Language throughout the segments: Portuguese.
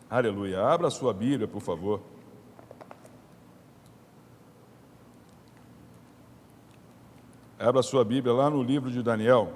Aleluia. Abra a sua Bíblia, por favor. Abra a sua Bíblia lá no livro de Daniel.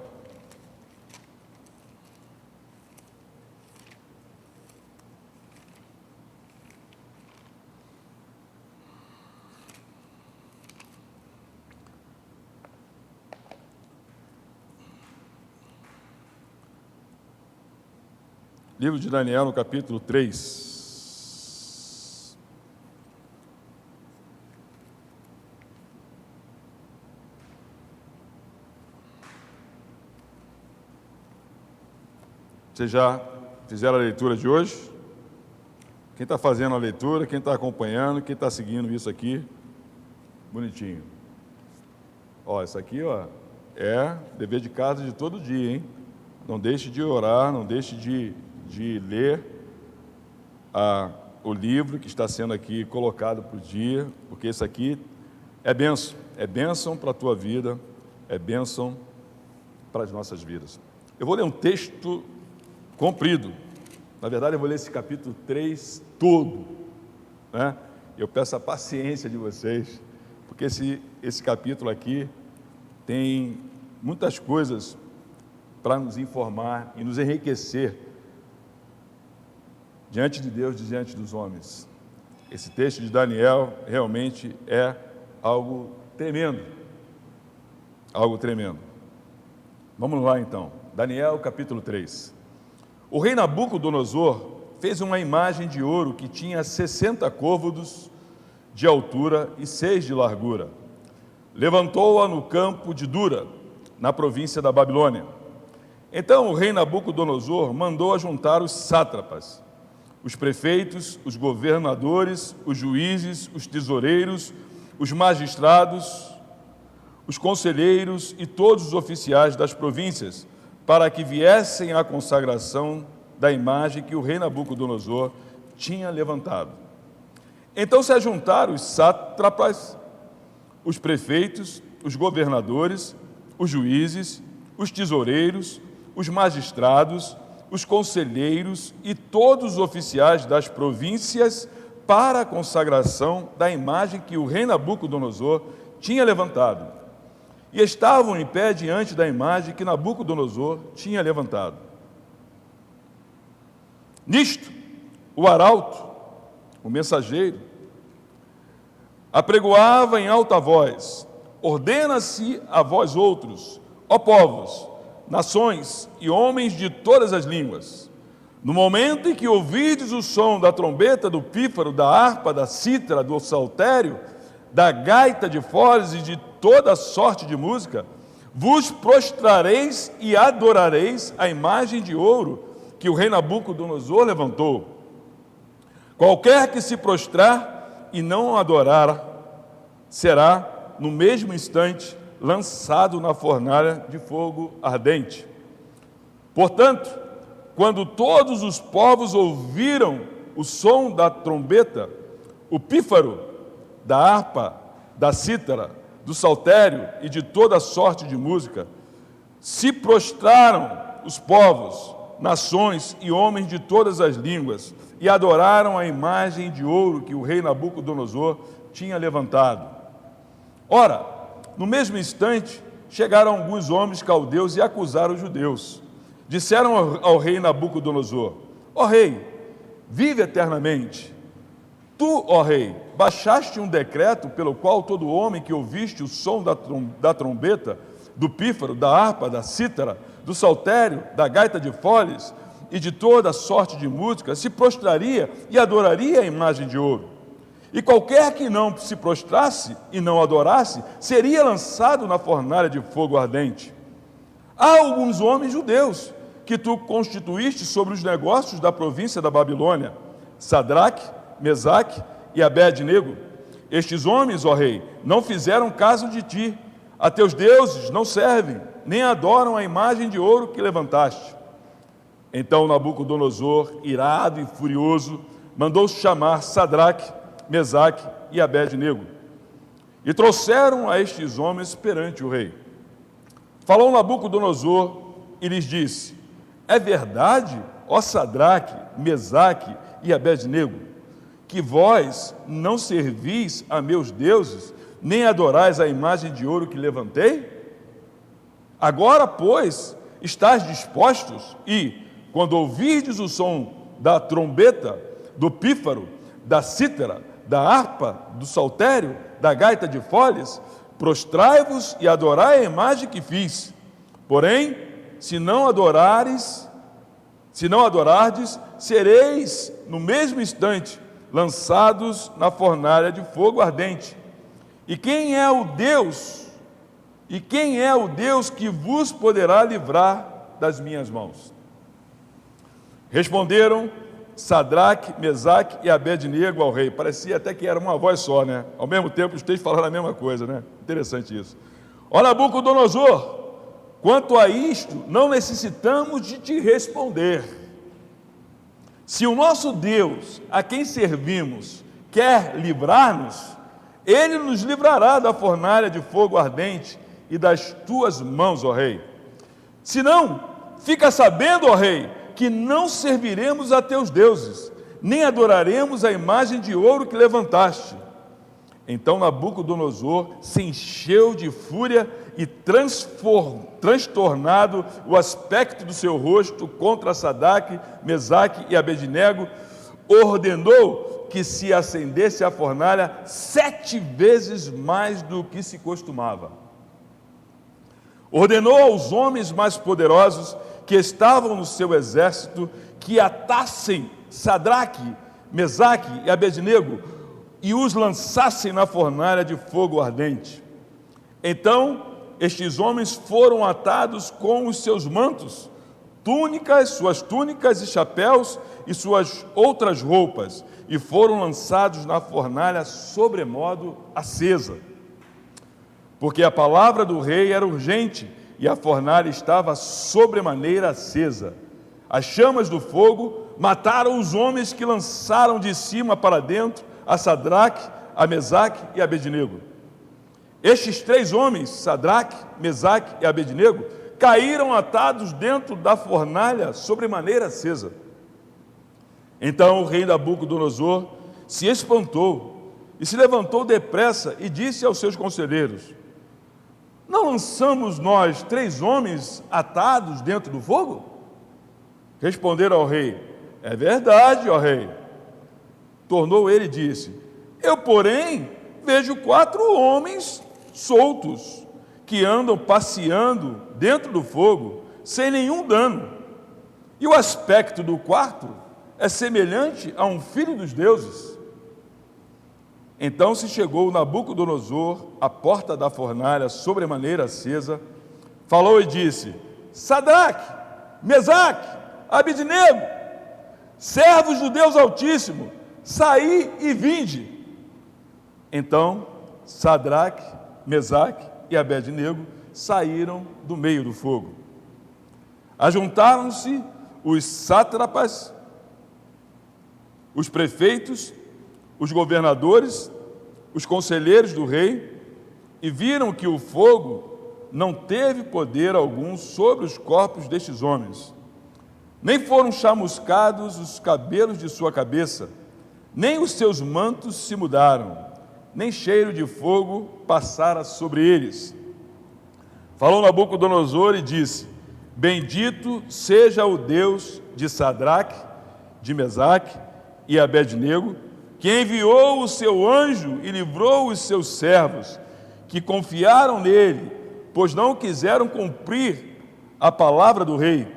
Livro de Daniel, no capítulo 3. Vocês já fizeram a leitura de hoje? Quem está fazendo a leitura, quem está acompanhando, quem está seguindo isso aqui? Bonitinho. Ó, isso aqui, ó, é dever de casa de todo dia, hein? Não deixe de orar, não deixe de ler o livro que está sendo aqui colocado por dia, porque isso aqui é bênção para a tua vida, é bênção para as nossas vidas. Eu vou ler um texto comprido, na verdade eu vou ler esse capítulo 3 todo, né? Eu peço a paciência de vocês, porque esse capítulo aqui tem muitas coisas para nos informar e nos enriquecer diante de Deus e diante dos homens. Esse texto de Daniel realmente é algo tremendo. Algo tremendo. Vamos lá então. Daniel, capítulo 3. O rei Nabucodonosor fez uma imagem de ouro que tinha 60 côvados de altura e 6 de largura. Levantou-a no campo de Dura, na província da Babilônia. Então o rei Nabucodonosor mandou ajuntar os sátrapas, os prefeitos, os governadores, os juízes, os tesoureiros, os magistrados, os conselheiros e todos os oficiais das províncias, para que viessem à consagração da imagem que o rei Nabucodonosor tinha levantado. Então se ajuntaram os sátrapas, os prefeitos, os governadores, os juízes, os tesoureiros, os magistrados, os conselheiros e todos os oficiais das províncias para a consagração da imagem que o rei Nabucodonosor tinha levantado. E estavam em pé diante da imagem que Nabucodonosor tinha levantado. Nisto, o arauto, o mensageiro, apregoava em alta voz: ordena-se a vós outros, ó povos, nações e homens de todas as línguas, no momento em que ouvides o som da trombeta, do pífaro, da harpa, da cítara, do saltério, da gaita de foles e de toda sorte de música, vos prostrareis e adorareis a imagem de ouro que o rei Nabucodonosor levantou. Qualquer que se prostrar e não adorar, será, no mesmo instante, lançado na fornalha de fogo ardente. Portanto, quando todos os povos ouviram o som da trombeta, o pífaro, da harpa, da cítara, do saltério e de toda sorte de música, se prostraram os povos, nações e homens de todas as línguas e adoraram a imagem de ouro que o rei Nabucodonosor tinha levantado. Ora, no mesmo instante, chegaram alguns homens caldeus e acusaram os judeus. Disseram ao rei Nabucodonosor: ó rei, vive eternamente. Tu, ó rei, baixaste um decreto pelo qual todo homem que ouviste o som da trombeta, do pífaro, da harpa, da cítara, do saltério, da gaita de foles e de toda sorte de música, se prostraria e adoraria a imagem de ouro. E qualquer que não se prostrasse e não adorasse, seria lançado na fornalha de fogo ardente. Há alguns homens judeus que tu constituíste sobre os negócios da província da Babilônia, Sadraque, Mesaque e Abed-nego. Estes homens, ó rei, não fizeram caso de ti, a teus deuses não servem, nem adoram a imagem de ouro que levantaste. Então Nabucodonosor, irado e furioso, mandou chamar Sadraque, Mesaque e Abed-nego, e trouxeram a estes homens perante o rei. Falou Nabucodonosor e lhes disse: é verdade, ó Sadraque, Mesaque e Abednego, que vós não servis a meus deuses, nem adorais a imagem de ouro que levantei? Agora, pois, estáis dispostos e, quando ouvirdes o som da trombeta, do pífaro, da cítara, da harpa, do saltério, da gaita de foles, prostrai-vos e adorai a imagem que fiz. Porém, se não adorardes, sereis no mesmo instante lançados na fornalha de fogo ardente. E quem é o Deus que vos poderá livrar das minhas mãos? Responderam Sadraque, Mesaque e Abednego ao rei. Parecia até que era uma voz só, né? Ao mesmo tempo os três falaram a mesma coisa, né? Interessante isso. Ó Nabucodonosor, quanto a isto, não necessitamos de te responder. Se o nosso Deus, a quem servimos, quer livrar-nos, Ele nos livrará da fornalha de fogo ardente e das tuas mãos, ó rei. Se não, fica sabendo, ó rei, que não serviremos a teus deuses, nem adoraremos a imagem de ouro que levantaste. Então Nabucodonosor se encheu de fúria e, transtornado o aspecto do seu rosto contra Sadraque, Mesaque e Abednego, ordenou que se acendesse a fornalha 7 vezes mais do que se costumava. Ordenou aos homens mais poderosos que estavam no seu exército que atassem Sadraque, Mesaque e Abednego e os lançassem na fornalha de fogo ardente. Então, estes homens foram atados com os seus mantos, suas túnicas e chapéus e suas outras roupas, e foram lançados na fornalha sobremodo acesa. Porque a palavra do rei era urgente, e a fornalha estava sobremaneira acesa. As chamas do fogo mataram os homens que lançaram de cima para dentro a Sadraque, a Mesaque e a Abednego. Estes 3 homens, Sadraque, Mesaque e Abednego, caíram atados dentro da fornalha sobremaneira acesa. Então o rei Nabucodonosor se espantou e se levantou depressa e disse aos seus conselheiros: não lançamos nós 3 homens atados dentro do fogo? Responderam ao rei: é verdade, ó rei. Tornou ele e disse: eu, porém, vejo 4 homens soltos, que andam passeando dentro do fogo, sem nenhum dano. E o aspecto do quarto é semelhante a um filho dos deuses. Então se chegou Nabucodonosor à porta da fornalha sobremaneira acesa, falou e disse: Sadraque, Mesaque, Abednego, servos do Deus Altíssimo, saí e vinde. Então Sadraque, Mesaque e Abednego saíram do meio do fogo. Ajuntaram-se os sátrapas, os prefeitos, os governadores, os conselheiros do rei, e viram que o fogo não teve poder algum sobre os corpos destes homens. Nem foram chamuscados os cabelos de sua cabeça, nem os seus mantos se mudaram, nem cheiro de fogo passara sobre eles. Falou Nabucodonosor e disse: bendito seja o Deus de Sadraque, de Mesaque e Abednego, que enviou o seu anjo e livrou os seus servos, que confiaram nele, pois não quiseram cumprir a palavra do rei,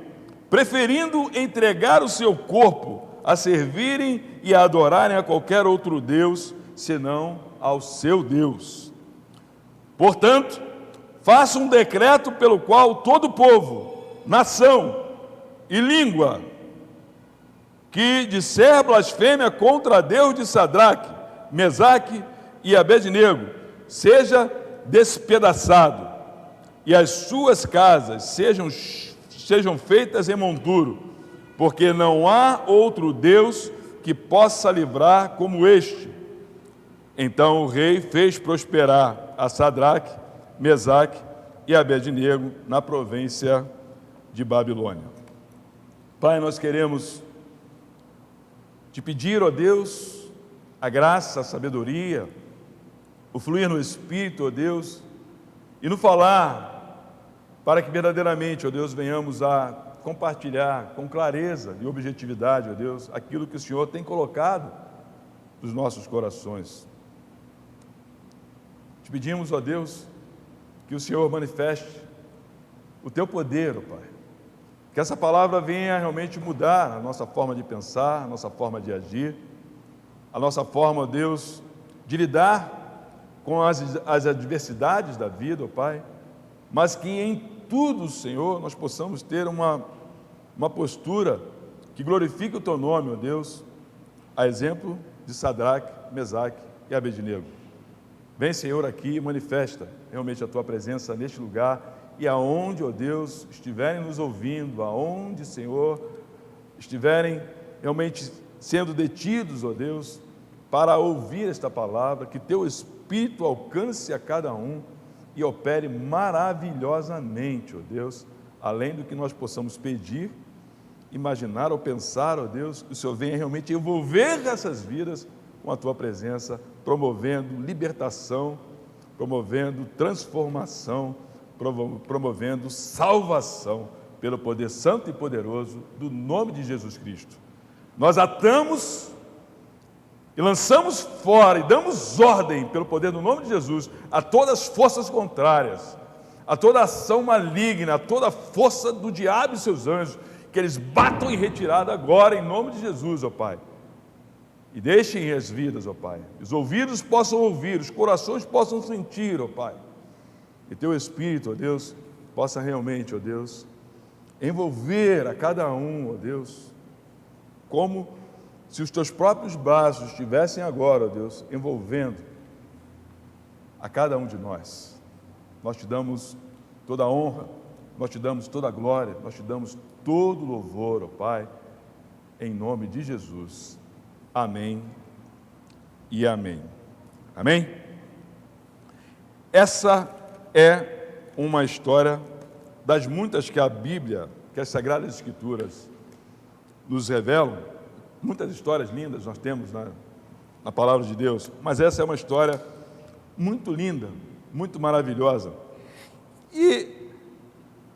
preferindo entregar o seu corpo a servirem e a adorarem a qualquer outro Deus, senão ao seu Deus. Portanto, faça um decreto pelo qual todo povo, nação e língua que disser blasfêmia contra Deus de Sadraque, Mesaque e Abednego seja despedaçado, e as suas casas sejam feitas em monturo, porque não há outro Deus que possa livrar como este. Então o rei fez prosperar a Sadraque, Mesaque e Abednego na província de Babilônia. Pai, nós queremos te pedir, ó Deus, a graça, a sabedoria, o fluir no Espírito, ó Deus, e no falar, para que verdadeiramente, ó Deus, venhamos a compartilhar com clareza e objetividade, ó Deus, aquilo que o Senhor tem colocado nos nossos corações. Te pedimos, ó Deus, que o Senhor manifeste o Teu poder, ó Pai, que essa palavra venha realmente mudar a nossa forma de pensar, a nossa forma de agir, a nossa forma, ó Deus, de lidar com as adversidades da vida, ó Pai, mas que em tudo, Senhor, nós possamos ter uma postura que glorifique o Teu nome, ó Deus, a exemplo de Sadraque, Mesaque e Abednego. Vem, Senhor, aqui e manifesta realmente a Tua presença neste lugar e aonde, ó Deus, estiverem nos ouvindo, aonde, Senhor, estiverem realmente sendo detidos, ó Deus, para ouvir esta palavra, que Teu Espírito alcance a cada um e opere maravilhosamente, ó Deus, além do que nós possamos pedir, imaginar ou pensar, ó Deus, que o Senhor venha realmente envolver essas vidas com a Tua presença, promovendo libertação, promovendo transformação, promovendo salvação, pelo poder santo e poderoso do nome de Jesus Cristo. Nós atamos e lançamos fora e damos ordem, pelo poder do nome de Jesus, a todas as forças contrárias, a toda ação maligna, a toda a força do diabo e seus anjos, que eles batam em retirada agora, em nome de Jesus, ó Pai. E deixem as vidas, ó Pai, os ouvidos possam ouvir, os corações possam sentir, ó Pai, e Teu Espírito, ó Deus, possa realmente, ó Deus, envolver a cada um, ó Deus, como se os Teus próprios braços estivessem agora, ó Deus, envolvendo a cada um de nós. Nós Te damos toda a honra, nós Te damos toda a glória, nós Te damos todo o louvor, ó Pai, em nome de Jesus. Amém e amém. Amém? Essa é uma história das muitas que a Bíblia, que as Sagradas Escrituras nos revelam. Muitas histórias lindas nós temos na Palavra de Deus, mas essa é uma história muito linda, muito maravilhosa. E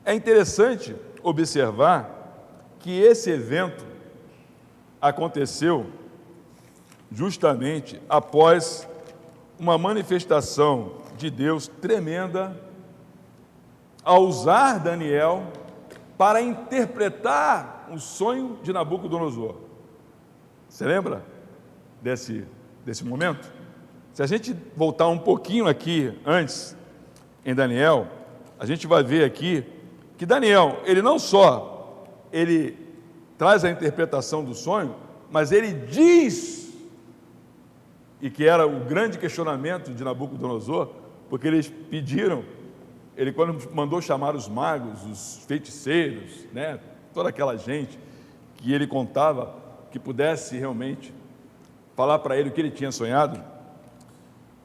é interessante observar que esse evento aconteceu justamente após uma manifestação de Deus tremenda ao usar Daniel para interpretar o sonho de Nabucodonosor. Você lembra desse momento? Se a gente voltar um pouquinho aqui antes, em Daniel, a gente vai ver aqui que Daniel, ele não só traz a interpretação do sonho, mas ele diz, e que era o grande questionamento de Nabucodonosor, porque eles pediram, ele quando mandou chamar os magos, os feiticeiros, né, toda aquela gente que ele contava que pudesse realmente falar para ele o que ele tinha sonhado,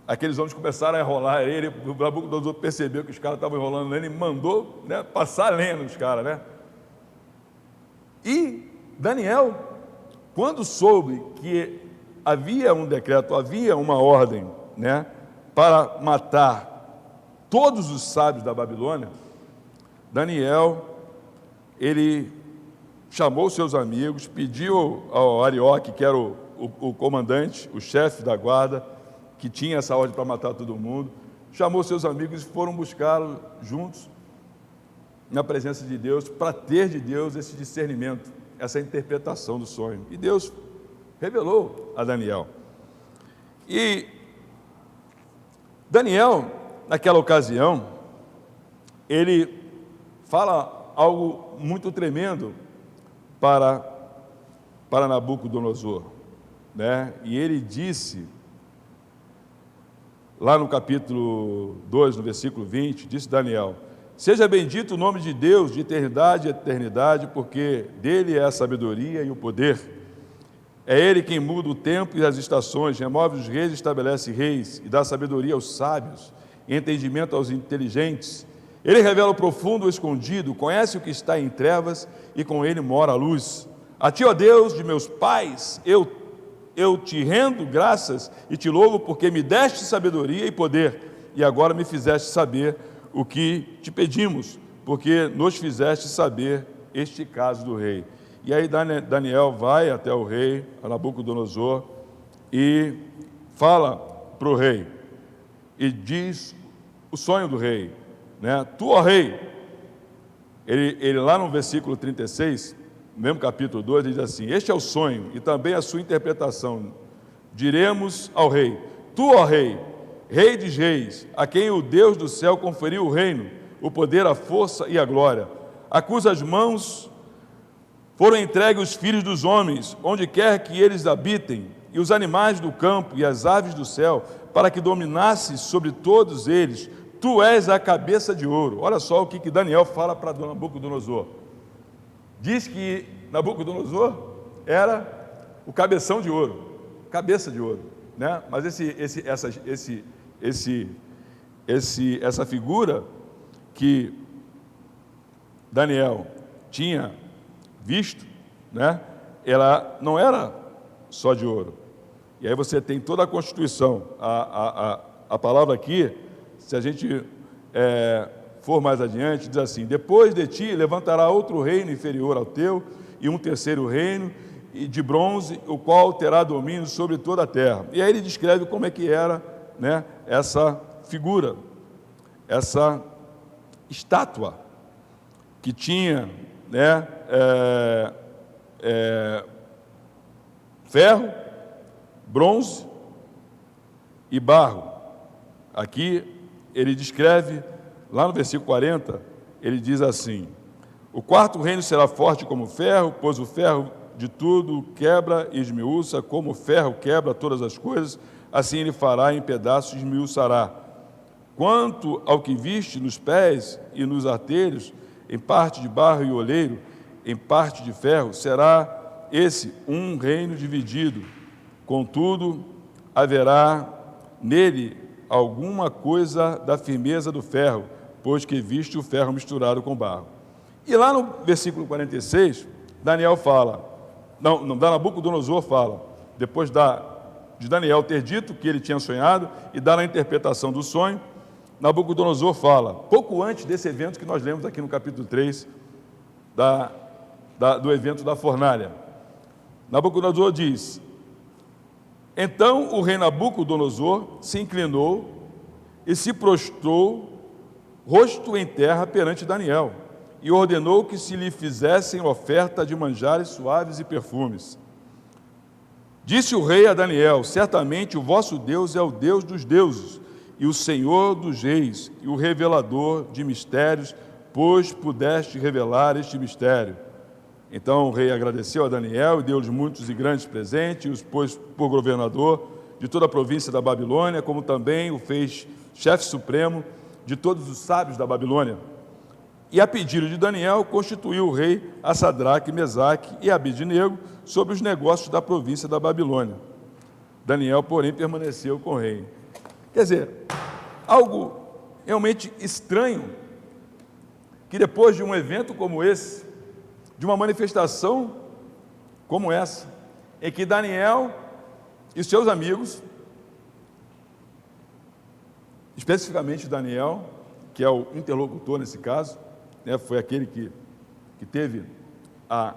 aqueles homens começaram a enrolar ele, o Nabucodonosor percebeu que os caras estavam enrolando ele e mandou, né, passar lenha nos caras, né? E Daniel, quando soube que havia um decreto, havia uma ordem, né, para matar todos os sábios da Babilônia, Daniel, ele chamou seus amigos, pediu ao Arioque, que era o comandante, o chefe da guarda, que tinha essa ordem para matar todo mundo, chamou seus amigos e foram buscá-lo juntos na presença de Deus, para ter de Deus esse discernimento, essa interpretação do sonho. E Deus revelou a Daniel. E Daniel, naquela ocasião, ele fala algo muito tremendo para Nabucodonosor, né? E ele disse, lá no capítulo 2, no versículo 20, disse Daniel: seja bendito o nome de Deus de eternidade a eternidade, porque dele é a sabedoria e o poder. É ele quem muda o tempo e as estações, remove os reis e estabelece reis, e dá sabedoria aos sábios, e entendimento aos inteligentes. Ele revela o profundo e o escondido, conhece o que está em trevas, e com ele mora a luz. A ti, ó Deus de meus pais, eu eu te rendo graças e te louvo porque me deste sabedoria e poder, e agora me fizeste saber o que te pedimos, porque nos fizeste saber este caso do rei. E aí Daniel vai até o rei, a Nabucodonosor, e fala para o rei, e diz o sonho do rei, né? Tu, ó rei, ele lá no versículo 36, no mesmo capítulo 2, ele diz assim: este é o sonho e também a sua interpretação. Diremos ao rei: tu, ó rei, rei dos reis, a quem o Deus do céu conferiu o reino, o poder, a força e a glória, a cujas mãos foram entregues os filhos dos homens, onde quer que eles habitem, e os animais do campo e as aves do céu, para que dominasses sobre todos eles. Tu és a cabeça de ouro. Olha só o que Daniel fala para Nabucodonosor. Diz que Nabucodonosor era o cabeção de ouro, cabeça de ouro, né? Mas essa figura que Daniel tinha visto, né? Ela não era só de ouro. E aí você tem toda a Constituição. A palavra aqui, se a gente for mais adiante, diz assim: depois de ti levantará outro reino inferior ao teu, e um terceiro reino de bronze, o qual terá domínio sobre toda a terra. E aí ele descreve como é que era, né, essa figura, essa estátua que tinha, né, ferro, bronze e barro. Aqui ele descreve, lá no versículo 40, ele diz assim: o quarto reino será forte como ferro, pois o ferro de tudo quebra e esmiuça, como o ferro quebra todas as coisas, assim ele fará em pedaços e esmiuçará. Quanto ao que viste nos pés e nos artelhos, em parte de barro e oleiro, em parte de ferro, será esse um reino dividido. Contudo, haverá nele alguma coisa da firmeza do ferro, pois que viste o ferro misturado com barro. E lá no versículo 46, Daniel fala, Nabucodonosor fala, depois de Daniel ter dito que ele tinha sonhado e dar a interpretação do sonho, Nabucodonosor fala, pouco antes desse evento que nós lemos aqui no capítulo 3, do evento da fornalha. Nabucodonosor diz: então o rei Nabucodonosor se inclinou e se prostrou, rosto em terra, perante Daniel, e ordenou que se lhe fizessem oferta de manjares suaves e perfumes. Disse o rei a Daniel: certamente o vosso Deus é o Deus dos deuses, e o Senhor dos reis, e o revelador de mistérios, pois pudeste revelar este mistério. Então o rei agradeceu a Daniel e deu-lhes muitos e grandes presentes, e os pôs por governador de toda a província da Babilônia, como também o fez chefe supremo de todos os sábios da Babilônia. E a pedido de Daniel, constituiu o rei a Sadraque, Mesaque e Abednego sobre os negócios da província da Babilônia. Daniel, porém, permaneceu com o rei. Quer dizer, algo realmente estranho, que depois de um evento como esse, de uma manifestação como essa, em que Daniel e seus amigos, especificamente Daniel, que é o interlocutor nesse caso, né, foi aquele que teve a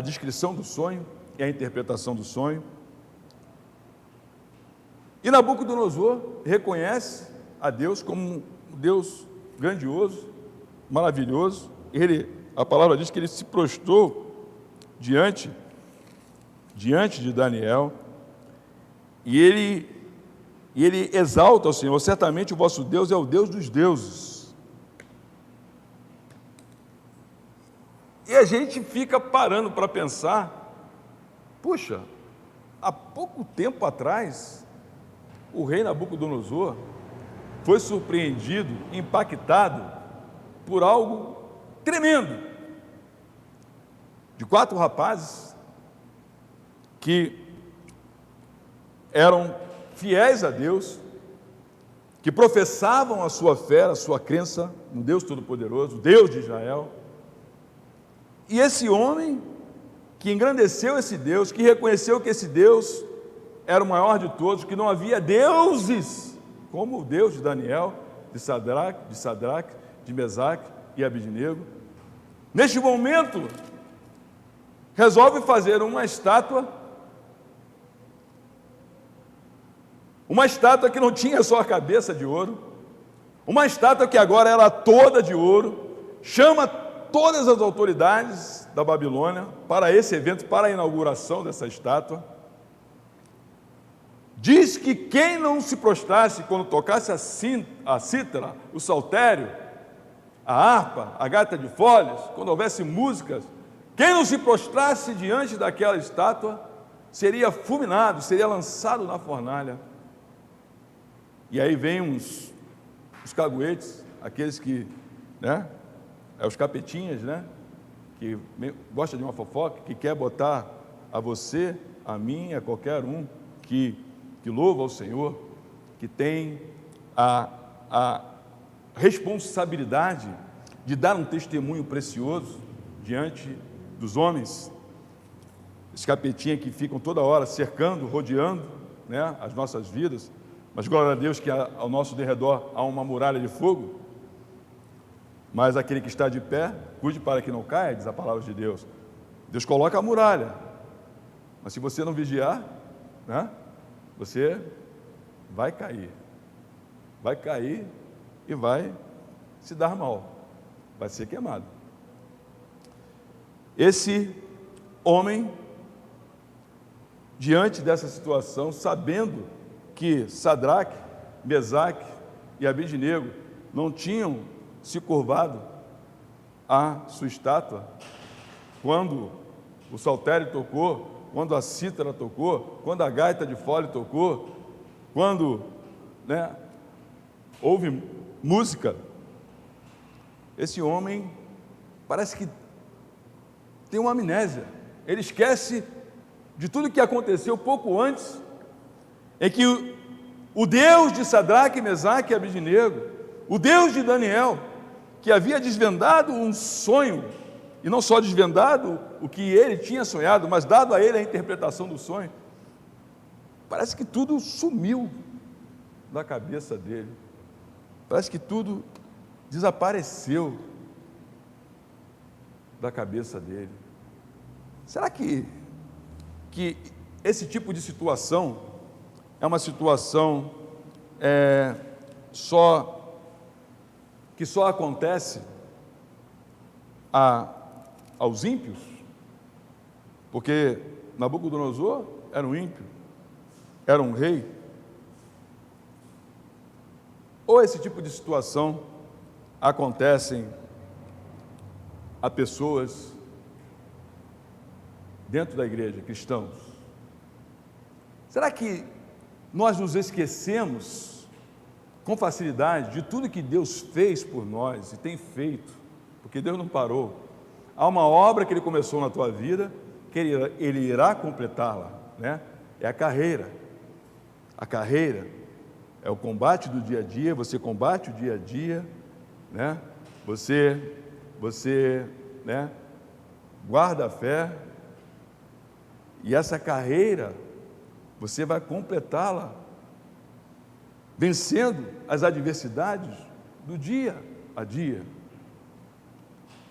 descrição do sonho e a interpretação do sonho. E Nabucodonosor reconhece a Deus como um Deus grandioso, maravilhoso. A palavra diz que ele se prostrou diante de Daniel, e ele exalta ao Senhor: certamente o vosso Deus é o Deus dos deuses. E a gente fica parando para pensar, puxa, há pouco tempo atrás, o rei Nabucodonosor foi surpreendido, impactado por algo tremendo, de 4 rapazes que eram fiéis a Deus, que professavam a sua fé, a sua crença no Deus Todo-Poderoso, Deus de Israel. E esse homem que engrandeceu esse Deus, que reconheceu que esse Deus era o maior de todos, que não havia deuses como o Deus de Daniel, de Sadraque, de Mesaque e Abednego. Neste momento, resolve fazer uma estátua que não tinha só a cabeça de ouro, uma estátua que agora era toda de ouro, chama todas as autoridades da Babilônia para esse evento, para a inauguração dessa estátua. Diz que quem não se prostrasse quando tocasse a cítara, o saltério, a harpa, a gaita de folhas, quando houvesse músicas, quem não se prostrasse diante daquela estátua seria fulminado, seria lançado na fornalha. E aí vem os caguetes, aqueles que, os capetinhas, que gosta de uma fofoca, que quer botar a você, a mim, a qualquer um que louva ao Senhor, que tem a responsabilidade de dar um testemunho precioso diante dos homens. Esses capetinhas que ficam toda hora cercando, rodeando, as nossas vidas, mas glória a Deus que ao nosso derredor há uma muralha de fogo. Mas aquele que está de pé, cuide para que não caia, diz a palavra de Deus. Deus coloca a muralha, mas se você não vigiar, você vai cair e vai se dar mal, vai ser queimado. Esse homem, diante dessa situação, sabendo que Sadraque, Mesaque e Abednego não tinham se curvado à sua estátua, quando o saltério tocou, quando a cítara tocou, quando a gaita de fole tocou, quando houve música, esse homem parece que tem uma amnésia, ele esquece de tudo que aconteceu pouco antes, em que o Deus de Sadraque, Mesaque e Abednego, o Deus de Daniel, que havia desvendado um sonho, e não só desvendado o que ele tinha sonhado, mas dado a ele a interpretação do sonho, parece que tudo sumiu da cabeça dele, parece que tudo desapareceu da cabeça dele. Será que esse tipo de situação é uma situação que só acontece aos ímpios? Porque Nabucodonosor era um ímpio, era um rei. Ou esse tipo de situação acontecem a pessoas dentro da igreja, cristãos? Será que nós nos esquecemos com facilidade de tudo que Deus fez por nós e tem feito? Porque Deus não parou. Há uma obra que Ele começou na tua vida, que Ele irá completá-la, É a carreira. A carreira é o combate do dia a dia, você combate o dia a dia, Você guarda a fé, e essa carreira você vai completá-la vencendo as adversidades do dia a dia,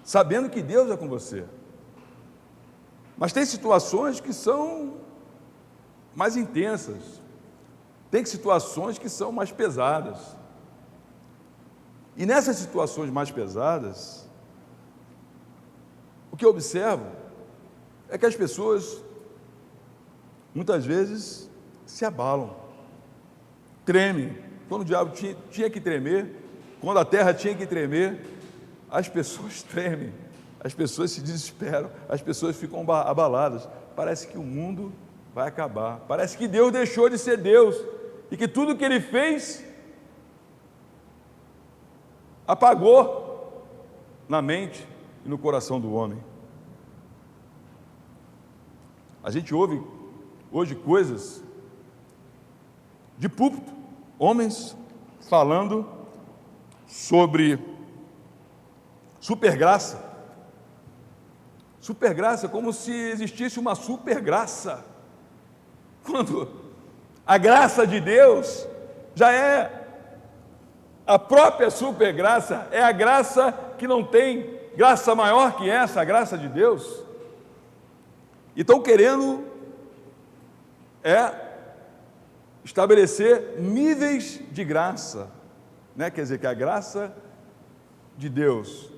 sabendo que Deus é com você. Mas tem situações que são mais intensas, tem situações que são mais pesadas, e nessas situações mais pesadas, o que eu observo é que as pessoas muitas vezes se abalam, tremem. Quando o diabo tinha que tremer, quando a terra tinha que tremer, as pessoas tremem, as pessoas se desesperam, as pessoas ficam abaladas. Parece que o mundo vai acabar, parece que Deus deixou de ser Deus e que tudo que Ele fez apagou na mente e no coração do homem. A gente ouve hoje coisas de púlpito, homens falando sobre supergraça, Supergraça, como se existisse uma supergraça, quando a graça de Deus já é a própria supergraça, é a graça que não tem graça maior que essa, a graça de Deus. E estão querendo estabelecer níveis de graça, né? Quer dizer, que a graça de Deus,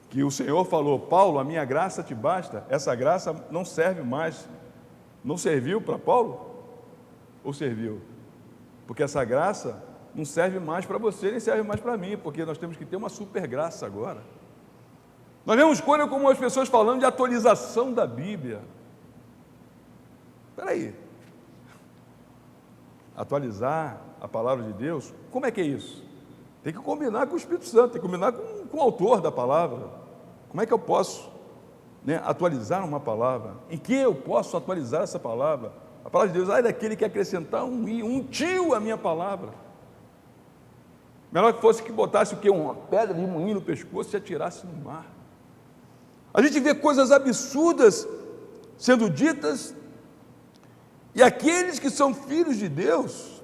que o Senhor falou, Paulo, a minha graça te basta, essa graça não serve mais. Não serviu para Paulo? Ou serviu? Porque essa graça não serve mais para você, nem serve mais para mim, porque nós temos que ter uma super graça agora. Nós vemos coisas como as pessoas falando de atualização da Bíblia. Espera aí. Atualizar a palavra de Deus, como é que é isso? Tem que combinar com o Espírito Santo, tem que combinar com o autor da palavra. Como é que eu posso, atualizar uma palavra? Em que eu posso atualizar essa palavra? A palavra de Deus, ai daquele que acrescentar um tio à minha palavra. Melhor que fosse que botasse o quê? Uma pedra de moinho no pescoço e atirasse no mar. A gente vê coisas absurdas sendo ditas, e aqueles que são filhos de Deus,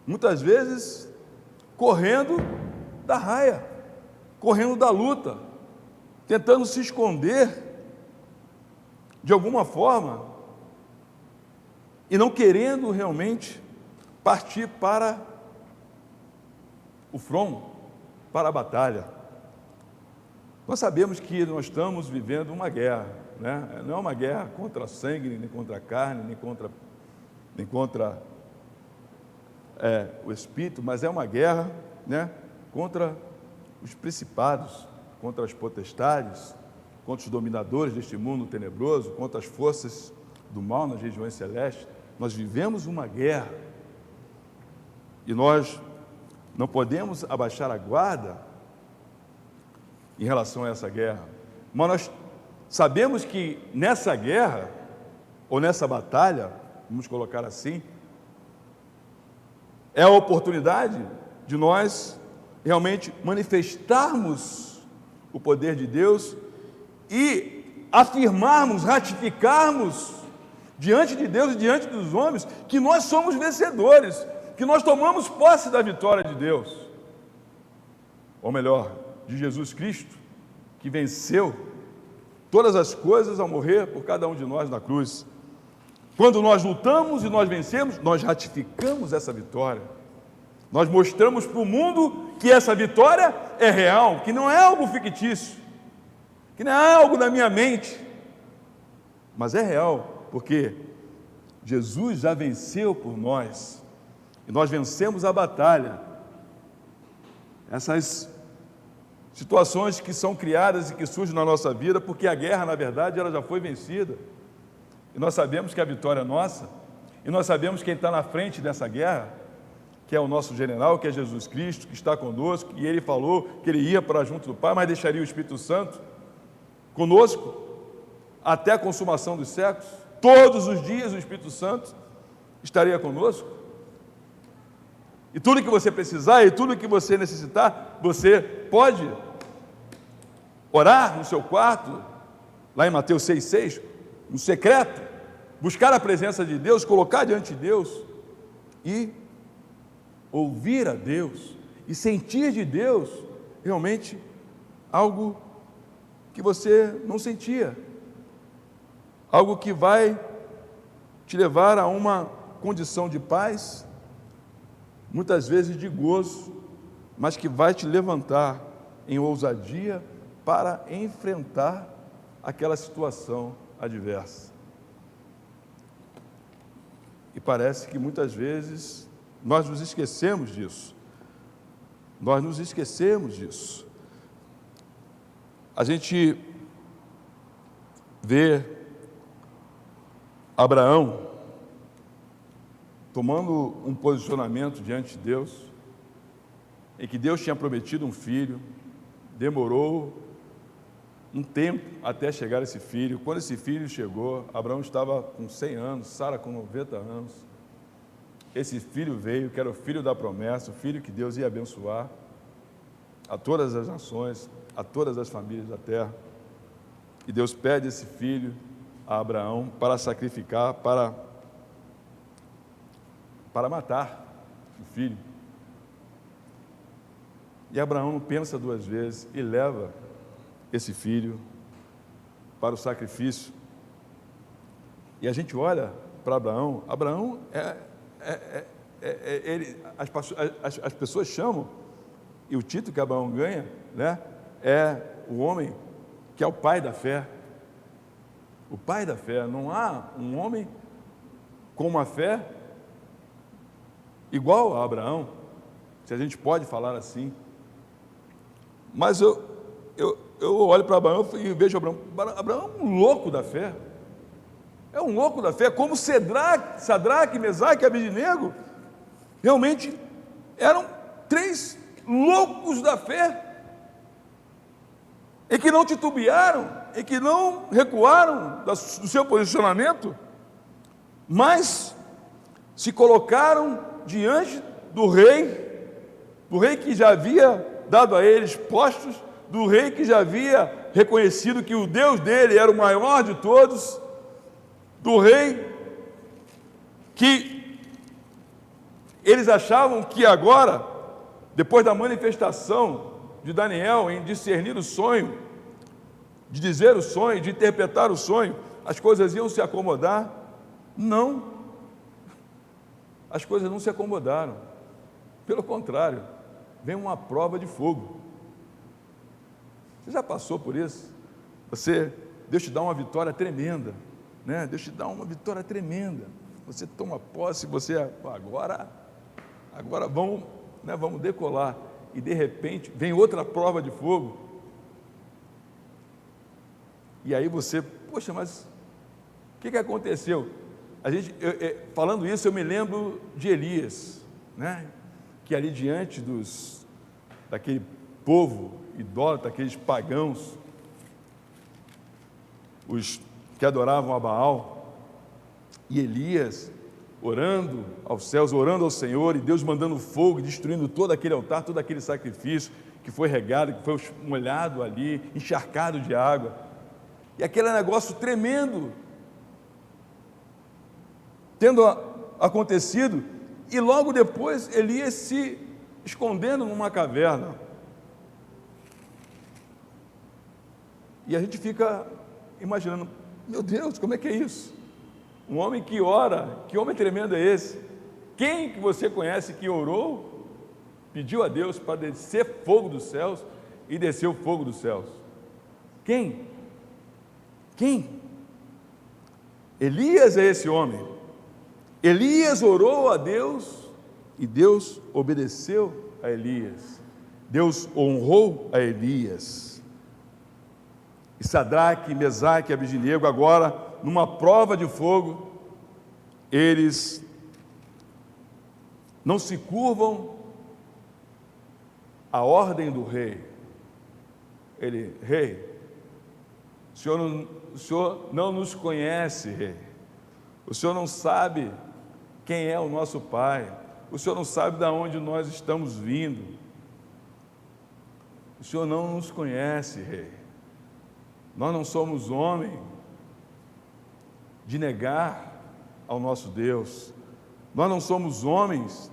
muitas vezes, correndo da raia, correndo da luta, tentando se esconder de alguma forma e não querendo realmente partir para o front, para a batalha. Nós sabemos que nós estamos vivendo uma guerra, né? Não é uma guerra contra a sangue, nem contra a carne, nem contra o espírito, mas é uma guerra, né, contra os principados, contra as potestades, contra os dominadores deste mundo tenebroso, contra as forças do mal nas regiões celestes. Nós vivemos uma guerra e nós não podemos abaixar a guarda em relação a essa guerra, mas nós sabemos que nessa guerra, ou nessa batalha, vamos colocar assim, é a oportunidade de nós realmente manifestarmos o poder de Deus e afirmarmos, ratificarmos diante de Deus e diante dos homens que nós somos vencedores, que nós tomamos posse da vitória de Deus, ou melhor, de Jesus Cristo, que venceu todas as coisas ao morrer por cada um de nós na cruz. Quando nós lutamos e nós vencemos, nós ratificamos essa vitória. Nós mostramos para o mundo que essa vitória é real, que não é algo fictício, que não é algo da minha mente, mas é real, porque Jesus já venceu por nós, e nós vencemos a batalha. Essas situações que são criadas e que surgem na nossa vida, porque a guerra, na verdade, ela já foi vencida. E nós sabemos que a vitória é nossa, e nós sabemos quem está na frente dessa guerra, que é o nosso general, que é Jesus Cristo, que está conosco, e Ele falou que Ele ia para junto do Pai, mas deixaria o Espírito Santo conosco até a consumação dos séculos. Todos os dias o Espírito Santo estaria conosco. E tudo que você precisar e tudo que você necessitar, você pode orar no seu quarto, lá em Mateus 6,6, no secreto, buscar a presença de Deus, colocar diante de Deus e ouvir a Deus e sentir de Deus realmente algo que você não sentia, algo que vai te levar a uma condição de paz, muitas vezes de gozo, mas que vai te levantar em ousadia para enfrentar aquela situação adversa. E parece que muitas vezes nós nos esquecemos disso. Nós nos esquecemos disso. A gente vê Abraão tomando um posicionamento diante de Deus, em que Deus tinha prometido um filho, demorou um tempo até chegar esse filho. Quando esse filho chegou, Abraão estava com 100 anos, Sara com 90 anos. Esse filho veio, que era o filho da promessa, o filho que Deus ia abençoar a todas as nações, a todas as famílias da terra. E Deus pede esse filho a Abraão para sacrificar, para matar o filho. E Abraão não pensa duas vezes e leva esse filho para o sacrifício. E a gente olha para Abraão. Abraão as pessoas chamam, e o título que Abraão ganha, né, é o homem que é o pai da fé. O pai da fé. Não há um homem com uma fé igual a Abraão, se a gente pode falar assim. Mas eu olho para Abraão e vejo Abraão é um louco da fé. É um louco da fé, como Sadraque, Mesaque e Abednego realmente eram três loucos da fé, e que não titubearam, e que não recuaram do seu posicionamento, mas se colocaram diante do rei que já havia dado a eles postos, do rei que já havia reconhecido que o Deus dele era o maior de todos, do rei que eles achavam que agora, depois da manifestação de Daniel em discernir o sonho, de dizer o sonho, de interpretar o sonho, as coisas iam se acomodar. Não, as coisas não se acomodaram, pelo contrário, vem uma prova de fogo. Você já passou por isso? Deus te dá uma vitória tremenda, né? Deus te dá uma vitória tremenda, você toma posse, agora vamos decolar, e de repente vem outra prova de fogo, e aí você, poxa, mas o que aconteceu? Falando isso, eu me lembro de Elias, né? Que ali diante daquele povo idólatra, aqueles pagãos, os que adoravam a Baal, e Elias orando aos céus, orando ao Senhor, e Deus mandando fogo, destruindo todo aquele altar, todo aquele sacrifício que foi regado, que foi molhado ali, encharcado de água, e aquele negócio tremendo tendo acontecido, e logo depois Elias se escondendo numa caverna. E a gente fica imaginando, meu Deus, como é que é isso? Um homem que ora, que homem tremendo é esse? Quem que você conhece que orou, pediu a Deus para descer fogo dos céus e desceu o fogo dos céus? Quem? Elias é esse homem. Elias orou a Deus e Deus obedeceu a Elias. Deus honrou a Elias. E Sadraque, Mesaque e Abednego, agora, numa prova de fogo, eles não se curvam à ordem do rei. Rei, o Senhor não nos conhece, rei. O Senhor não sabe quem é o nosso Pai. O Senhor não sabe de onde nós estamos vindo. O Senhor não nos conhece, rei. Nós não somos homem de negar ao nosso Deus. Nós não somos homens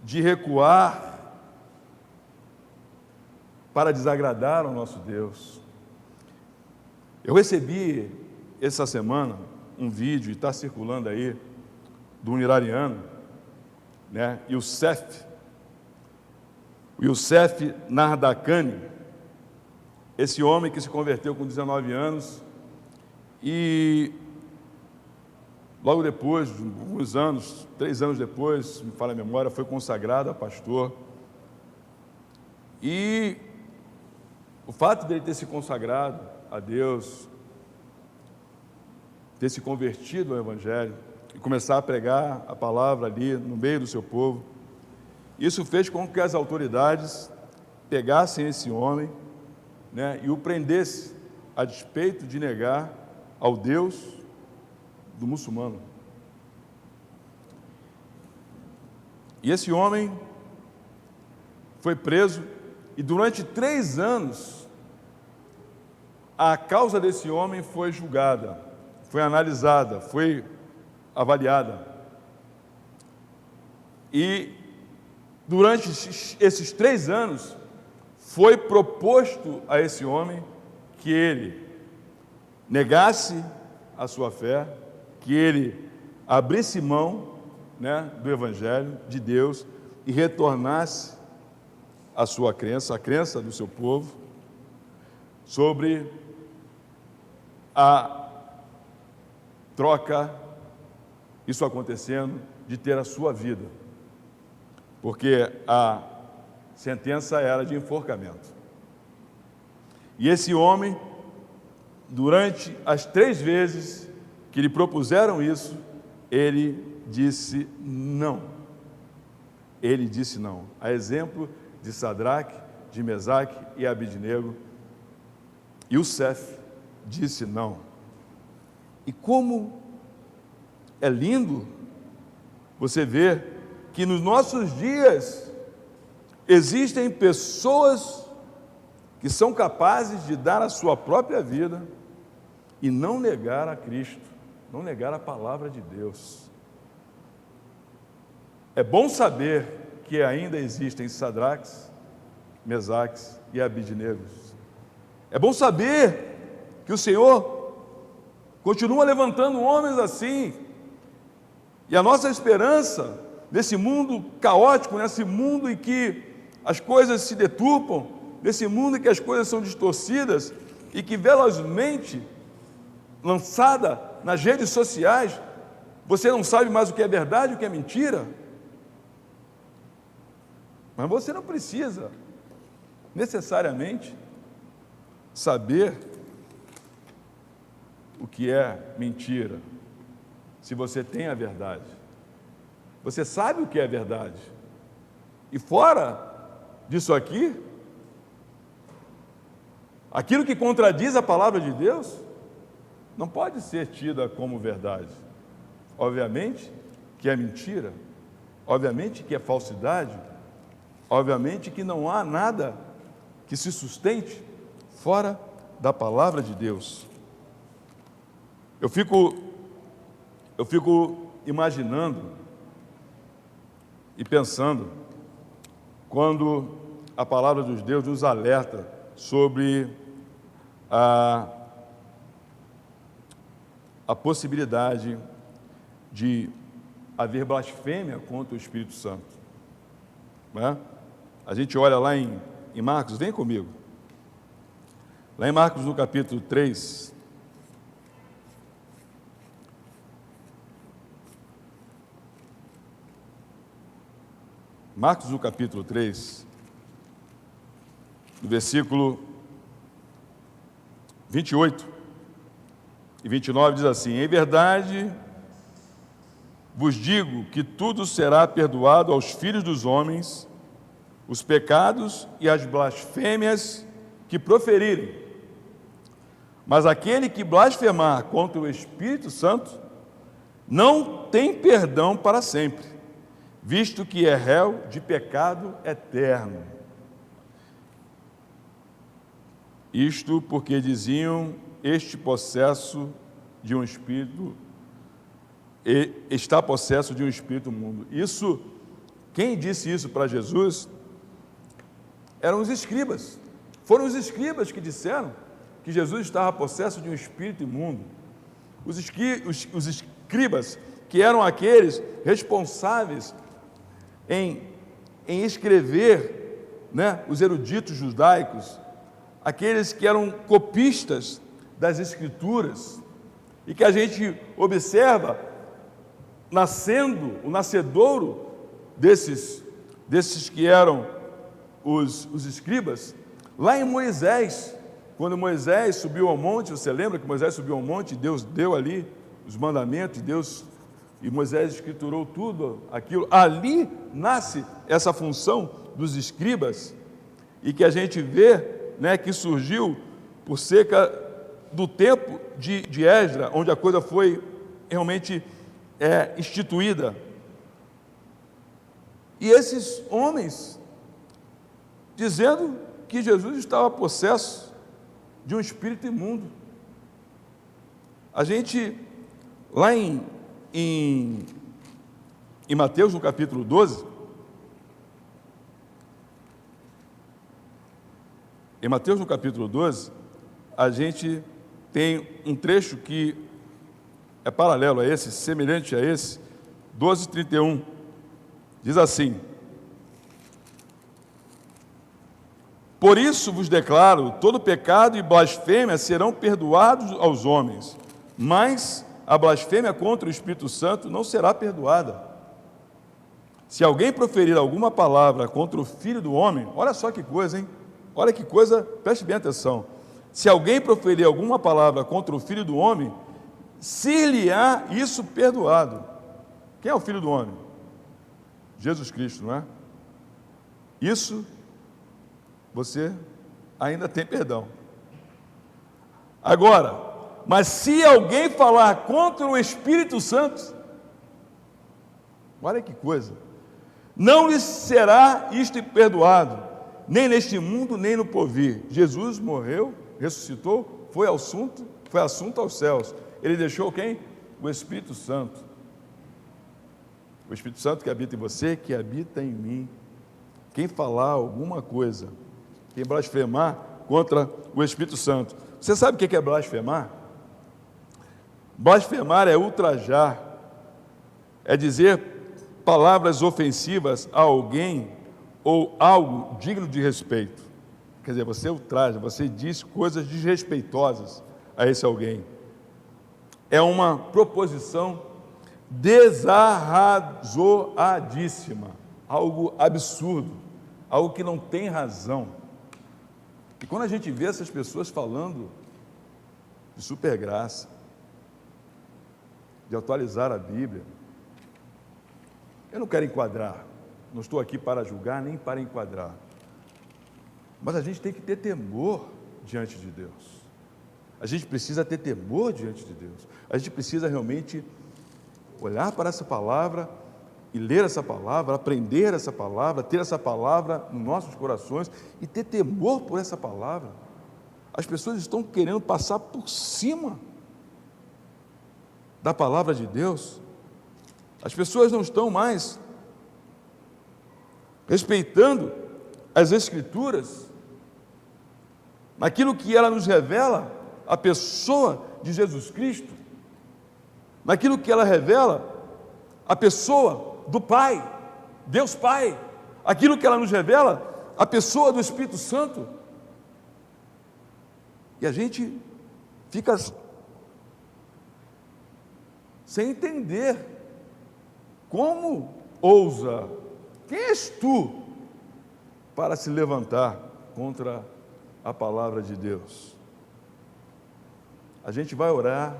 de recuar para desagradar ao nosso Deus. Eu recebi essa semana um vídeo, e está circulando aí, do iraniano, né? Youssef Nardakani, esse homem que se converteu com 19 anos e logo depois, alguns anos, 3 anos depois, me falha a memória, foi consagrado a pastor. E o fato dele ter se consagrado a Deus, ter se convertido ao Evangelho e começar a pregar a palavra ali no meio do seu povo, isso fez com que as autoridades pegassem esse homem, né, e o prendessem a despeito de negar ao Deus do muçulmano. E esse homem foi preso e durante 3 anos a causa desse homem foi julgada, foi analisada, foi avaliada. E durante esses 3 anos, foi proposto a esse homem que ele negasse a sua fé, que ele abrisse mão, do Evangelho de Deus e retornasse à sua crença, a crença do seu povo, sobre a troca, isso acontecendo, de ter a sua vida, porque a sentença era de enforcamento. E esse homem, durante as 3 vezes que lhe propuseram isso, ele disse não. Ele disse não. A exemplo de Sadraque, de Mesaque e Abidnego, Youssef disse não. E como é lindo você ver que nos nossos dias existem pessoas que são capazes de dar a sua própria vida e não negar a Cristo, não negar a palavra de Deus. É bom saber que ainda existem Sadraques, Mesaques e Abidnegos. É bom saber que o Senhor continua levantando homens assim. E a nossa esperança nesse mundo caótico, nesse mundo em que as coisas se deturpam, nesse mundo em que as coisas são distorcidas e que velozmente, lançada nas redes sociais, você não sabe mais o que é verdade e o que é mentira. Mas você não precisa necessariamente saber o que é mentira, se você tem a verdade. Você sabe o que é verdade. E fora disso aqui, aquilo que contradiz a palavra de Deus, não pode ser tida como verdade. Obviamente que é mentira, obviamente que é falsidade, obviamente que não há nada que se sustente fora da palavra de Deus. Eu fico imaginando e pensando quando a palavra de Deus nos alerta sobre a possibilidade de haver blasfêmia contra o Espírito Santo. Não é? A gente olha lá em Marcos, vem comigo. Lá em Marcos, no capítulo 3, Marcos, no capítulo 3, no versículo 28 e 29, diz assim: em verdade vos digo que tudo será perdoado aos filhos dos homens, os pecados e as blasfêmias que proferirem. Mas aquele que blasfemar contra o Espírito Santo não tem perdão para sempre, visto que é réu de pecado eterno. Isto porque diziam: este possesso de um espírito, está possesso de um espírito imundo. Isso, quem disse isso para Jesus eram os escribas. Foram os escribas que disseram que Jesus estava possesso de um espírito imundo. Os escribas, que eram aqueles responsáveis em escrever, os eruditos judaicos, aqueles que eram copistas das Escrituras, e que a gente observa o nascedouro desses que eram os escribas, lá em Moisés. Quando Moisés subiu ao monte, você lembra que Moisés subiu ao monte, Deus deu ali os mandamentos, e Moisés escriturou tudo aquilo. Ali nasce essa função dos escribas, e que a gente vê, que surgiu por cerca do tempo de Esdras, onde a coisa foi realmente instituída. E esses homens dizendo que Jesus estava possesso de um espírito imundo. A gente, lá em Mateus, no capítulo 12, em Mateus, no capítulo 12, a gente tem um trecho que é paralelo a esse, semelhante a esse, 12:31, diz assim: por isso vos declaro, todo pecado e blasfêmia serão perdoados aos homens, mas a blasfêmia contra o Espírito Santo não será perdoada. Se alguém proferir alguma palavra contra o Filho do Homem, olha só que coisa, hein? Olha que coisa, preste bem atenção. Se alguém proferir alguma palavra contra o Filho do Homem, ser-lhe-á isso perdoado. Quem é o Filho do Homem? Jesus Cristo, não é? Isso você ainda tem perdão. Agora, mas se alguém falar contra o Espírito Santo, olha que coisa, não lhe será isto perdoado, nem neste mundo, nem no porvir. Jesus morreu, ressuscitou, foi assunto aos céus. Ele deixou quem? O Espírito Santo. O Espírito Santo que habita em você, que habita em mim. Quem falar alguma coisa, quem blasfemar contra o Espírito Santo. Você sabe o que é blasfemar? Blasfemar é ultrajar, é dizer palavras ofensivas a alguém ou algo digno de respeito. Quer dizer, você ultraja, você diz coisas desrespeitosas a esse alguém. É uma proposição desarrazoadíssima, algo absurdo, algo que não tem razão. E quando a gente vê essas pessoas falando de supergraça, de atualizar a Bíblia, eu não quero enquadrar, não estou aqui para julgar nem para enquadrar, mas a gente tem que ter temor diante de Deus. A gente precisa ter temor diante de Deus. A gente precisa realmente olhar para essa palavra e ler essa palavra, aprender essa palavra, ter essa palavra nos nossos corações e ter temor por essa palavra. As pessoas estão querendo passar por cima da palavra de Deus. As pessoas não estão mais respeitando as Escrituras, naquilo que ela nos revela, a pessoa de Jesus Cristo, naquilo que ela revela, a pessoa do Pai, Deus Pai, aquilo que ela nos revela, a pessoa do Espírito Santo. E a gente fica sem entender. Como ousa? Quem és tu para se levantar contra a palavra de Deus? A gente vai orar,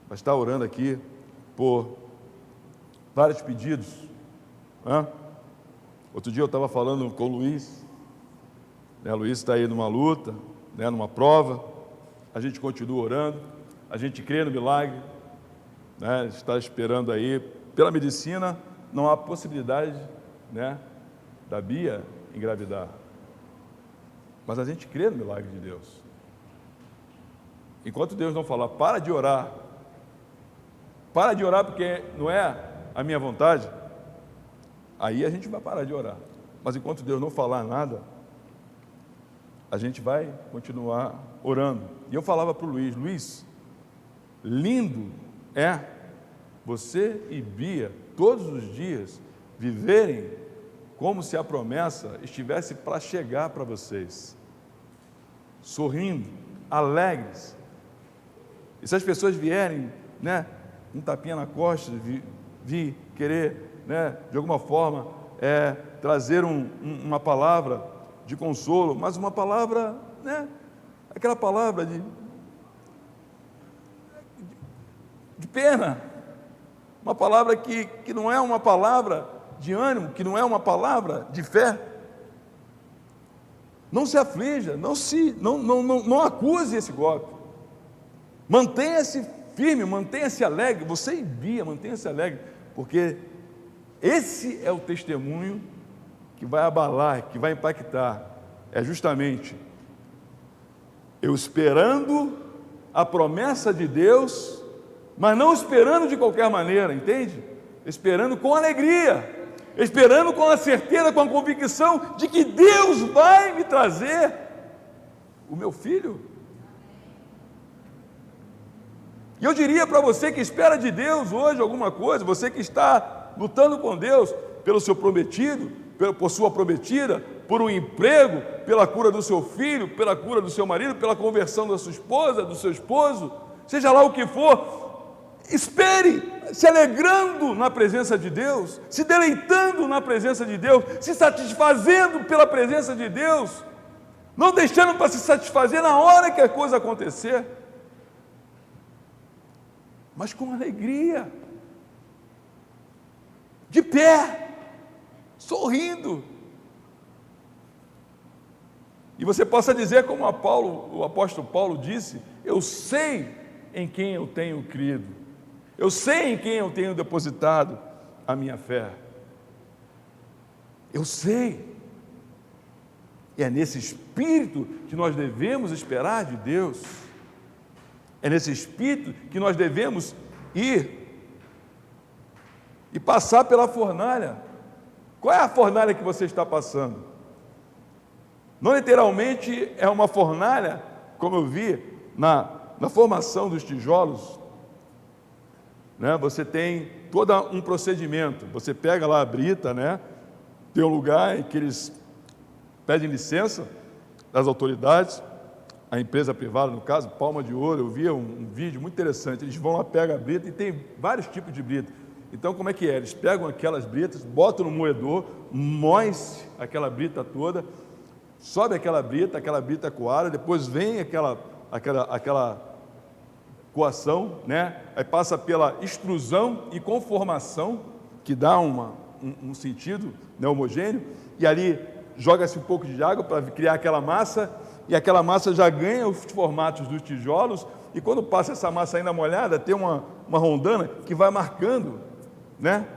vai estar orando aqui por vários pedidos. Outro dia eu estava falando com o Luiz, o Luiz está aí numa luta, numa prova, a gente continua orando, a gente crê no milagre, está esperando aí, pela medicina, não há possibilidade da Bia engravidar, mas a gente crê no milagre de Deus. Enquanto Deus não falar, para de orar porque não é a minha vontade, aí a gente vai parar de orar. Mas enquanto Deus não falar nada, a gente vai continuar orando. E eu falava para o Luiz, lindo é você e Bia, todos os dias, viverem como se a promessa estivesse para chegar para vocês, sorrindo, alegres. E se as pessoas vierem, um tapinha na costa, vir querer, de alguma forma, trazer uma palavra de consolo, mas uma palavra, aquela palavra de pena, uma palavra que não é uma palavra de ânimo, que não é uma palavra de fé. Não se aflija, não acuse esse golpe. Mantenha-se firme, mantenha-se alegre, você e Bia, mantenha-se alegre, porque esse é o testemunho que vai abalar, que vai impactar, é justamente Eu esperando a promessa de Deus, mas não esperando de qualquer maneira, entende? Esperando com alegria, esperando com a certeza, com a convicção de que Deus vai me trazer o meu filho. E eu diria para você que espera de Deus hoje alguma coisa, você que está lutando com Deus pelo seu prometido, por sua prometida, por um emprego, pela cura do seu filho, pela cura do seu marido, pela conversão da sua esposa, do seu esposo, seja lá o que for, espere, se alegrando na presença de Deus, se deleitando na presença de Deus, se satisfazendo pela presença de Deus, não deixando para se satisfazer na hora que a coisa acontecer, mas com alegria, de pé, sorrindo. E você possa dizer como o apóstolo Paulo disse: eu sei em quem eu tenho crido, eu sei em quem eu tenho depositado a minha fé, eu sei. E é nesse espírito que nós devemos esperar de Deus, é nesse espírito que nós devemos ir e passar pela fornalha. Qual é a fornalha que você está passando? Não literalmente é uma fornalha, como eu vi na formação dos tijolos, né? Você tem todo um procedimento, você pega lá a brita, né? Tem um lugar em que eles pedem licença das autoridades, a empresa privada, no caso, Palma de Ouro. Eu vi um vídeo muito interessante, eles vão lá, pegam a brita, e tem vários tipos de brita. Então, como é que é? Eles pegam aquelas britas, botam no moedor, moem-se aquela brita toda, sobe aquela brita coada, depois vem aquela coação, né? Aí passa pela extrusão e conformação, que dá um sentido, né, homogêneo, e ali joga-se um pouco de água para criar aquela massa, e aquela massa já ganha os formatos dos tijolos, e quando passa essa massa ainda molhada, tem uma rondana que vai marcando, né?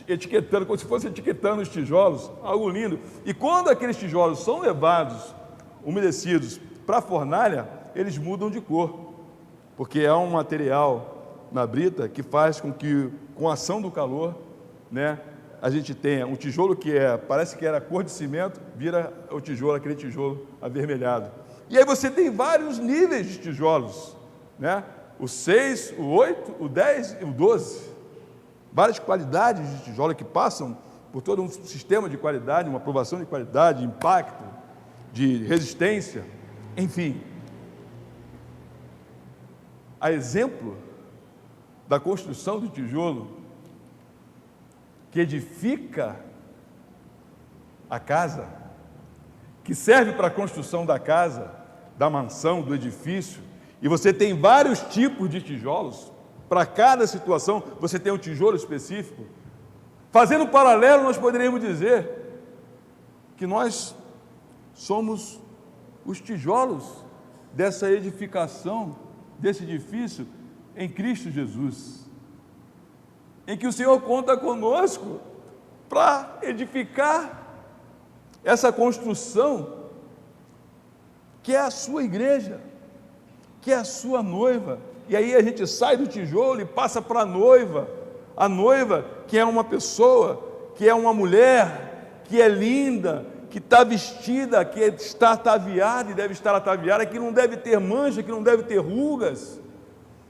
Etiquetando, como se fosse etiquetando os tijolos, algo lindo. E quando aqueles tijolos são levados, umedecidos, para a fornalha, eles mudam de cor, porque é um material na brita que faz com que, com a ação do calor, né, a gente tenha um tijolo que parece que era cor de cimento, vira o tijolo, aquele tijolo avermelhado. E aí você tem vários níveis de tijolos, né? O 6, o 8, o 10 e o 12. Várias qualidades de tijolo que passam por todo um sistema de qualidade, uma aprovação de qualidade, de impacto, de resistência, enfim. A exemplo da construção do tijolo que edifica a casa, que serve para a construção da casa, da mansão, do edifício, e você tem vários tipos de tijolos. Para cada situação, você tem um tijolo específico. Fazendo um paralelo, nós poderíamos dizer que nós somos os tijolos dessa edificação, desse edifício em Cristo Jesus, em que o Senhor conta conosco para edificar essa construção, que é a sua igreja, que é a sua noiva. E aí a gente sai do tijolo e passa para a noiva que é uma pessoa, que é uma mulher, que é linda, que está vestida, que está ataviada e deve estar ataviada, que não deve ter mancha, que não deve ter rugas,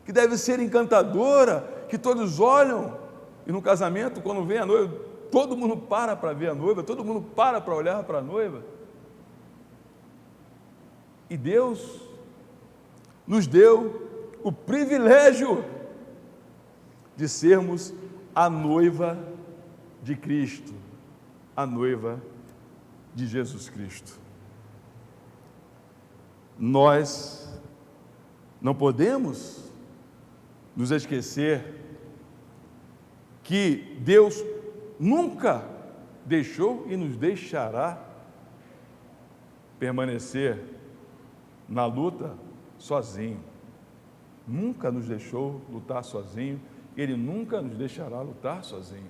que deve ser encantadora, que todos olham. E no casamento, quando vem a noiva, todo mundo para ver a noiva, todo mundo para olhar para a noiva. E Deus nos deu o privilégio de sermos a noiva de Cristo, a noiva de Jesus Cristo. Nós não podemos nos esquecer que Deus nunca deixou e nos deixará permanecer na luta sozinho. Nunca nos deixou lutar sozinho, Ele nunca nos deixará lutar sozinho.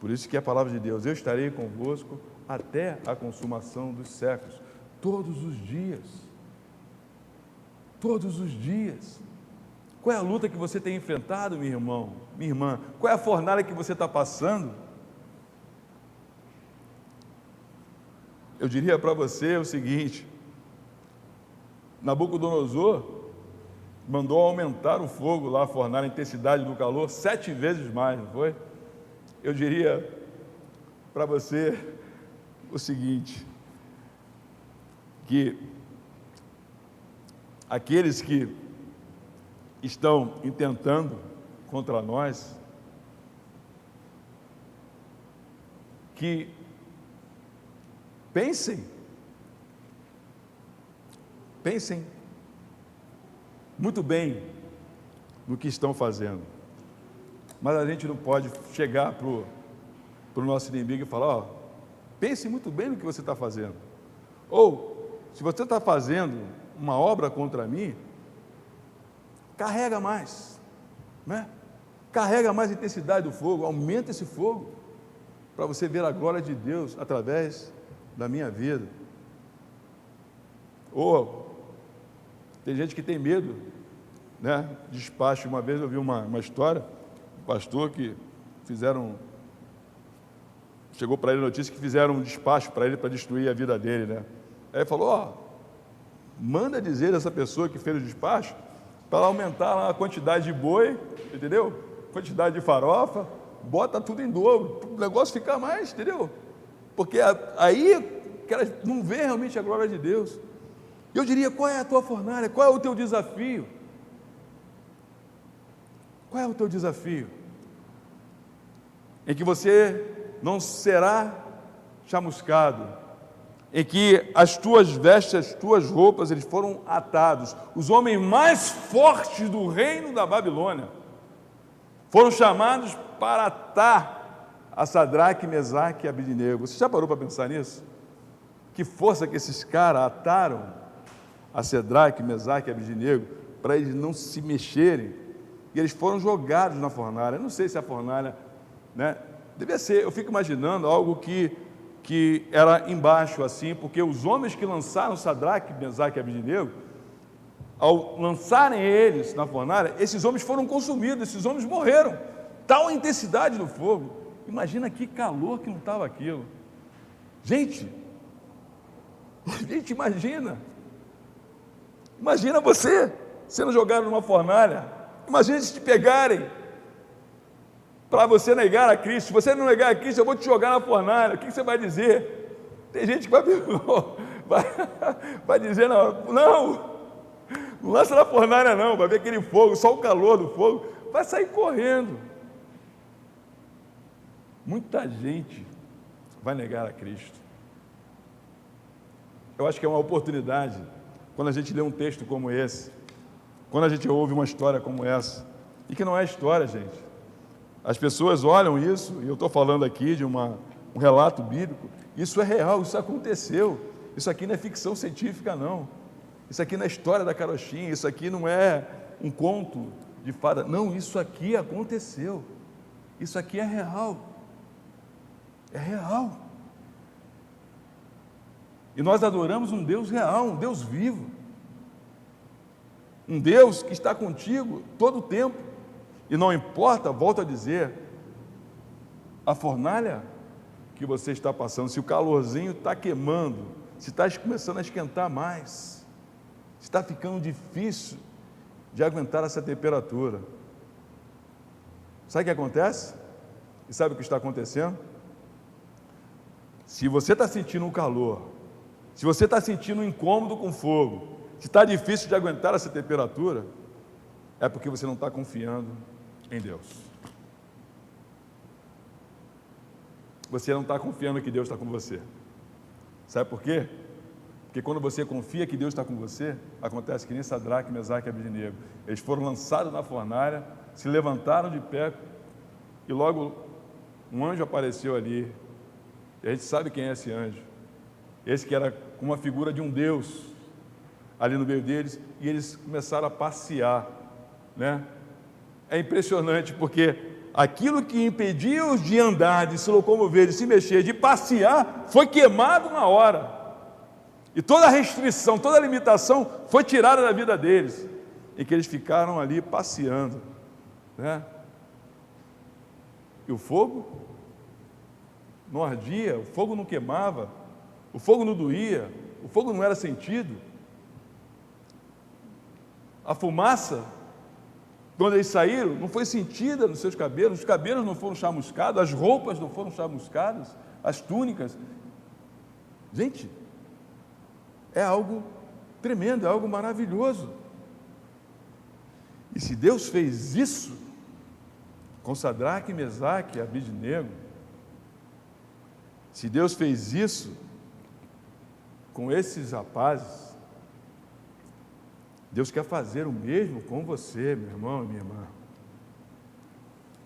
Por isso que a palavra de Deus: eu estarei convosco até a consumação dos séculos, todos os dias. todos os dias. Qual é a luta que você tem enfrentado, meu irmão, minha irmã? Qual é a fornalha que você está passando? Eu diria para você o seguinte: Nabucodonosor mandou aumentar o fogo lá, a fornalha, a intensidade do calor 7 vezes mais, não foi? Eu diria para você o seguinte, que aqueles que estão intentando contra nós, que pensem muito bem no que estão fazendo, mas a gente não pode chegar para o nosso inimigo e falar: ó, pense muito bem no que você está fazendo, ou se você está fazendo uma obra contra mim, carrega mais, né? Carrega mais a intensidade do fogo, aumenta esse fogo, para você ver a glória de Deus através da minha vida. Ou tem gente que tem medo, né? Despacho. Uma vez eu vi uma história, um pastor que chegou para ele a notícia que fizeram um despacho para ele para destruir a vida dele, né? Aí ele falou: ó, manda dizer a essa pessoa que fez o despacho para aumentar lá a quantidade de boi, entendeu? Quantidade de farofa, bota tudo em dobro, o negócio fica mais, entendeu? Porque aí que ela não vê realmente a glória de Deus. Eu diria: qual é a tua fornalha? Qual é o teu desafio? Qual é o teu desafio? Em que você não será chamuscado, em que as tuas vestes, as tuas roupas, eles foram atados. Os homens mais fortes do reino da Babilônia foram chamados para atar a Sadraque, Mesaque e Abednego. Você já parou para pensar nisso? Que força que esses caras ataram a Sadraque, Mesaque e Abednego para eles não se mexerem, e eles foram jogados na fornalha. Eu não sei se a fornalha, né, devia ser, eu fico imaginando algo que era embaixo assim, porque os homens que lançaram Sadraque, Mesaque e Abednego, ao lançarem eles na fornalha, esses homens foram consumidos, esses homens morreram. Tal a intensidade do fogo. Imagina que calor que não estava aquilo. Gente, imagina você sendo jogado numa fornalha. Imagina se te pegarem para você negar a Cristo. Se você não negar a Cristo, eu vou te jogar na fornalha. O que você vai dizer? Tem gente que vai dizer: não lança na fornalha não, vai ver aquele fogo, só o calor do fogo, vai sair correndo. Muita gente vai negar a Cristo. Eu acho que é uma oportunidade, quando a gente lê um texto como esse, quando a gente ouve uma história como essa, e que não é história, gente. As pessoas olham isso, e eu estou falando aqui de um relato bíblico, isso é real, isso aconteceu, isso aqui não é ficção científica não, isso aqui não é história da carochinha, isso aqui não é um conto de fada, não, isso aqui aconteceu, isso aqui é real, e nós adoramos um Deus real, um Deus vivo, um Deus que está contigo todo o tempo. E não importa, volto a dizer, a fornalha que você está passando, se o calorzinho está queimando, se está começando a esquentar mais, se está ficando difícil de aguentar essa temperatura. Sabe o que acontece? E sabe o que está acontecendo? Se você está sentindo um calor, se você está sentindo um incômodo com fogo, se está difícil de aguentar essa temperatura, é porque você não está confiando em Deus. Você não está confiando que Deus está com você. Sabe por quê? Porque quando você confia que Deus está com você, acontece que nem Sadraque, Mesaque e Abednego. Eles foram lançados na fornalha, se levantaram de pé, e logo um anjo apareceu ali. E a gente sabe quem é esse anjo. Esse que era uma figura de um Deus ali no meio deles, e eles começaram a passear, né? É impressionante, porque aquilo que impedia-os de andar, de se locomover, de se mexer, de passear, foi queimado na hora. E toda a restrição, toda a limitação foi tirada da vida deles, e que eles ficaram ali passeando, né? E o fogo não ardia, o fogo não queimava, o fogo não doía, o fogo não era sentido. A fumaça, quando eles saíram, não foi sentida nos seus cabelos, os cabelos não foram chamuscados, as roupas não foram chamuscadas, as túnicas. Gente, é algo tremendo, é algo maravilhoso. E se Deus fez isso com Sadraque, Mesaque e Abednego, se Deus fez isso com esses rapazes, Deus quer fazer o mesmo com você, meu irmão e minha irmã.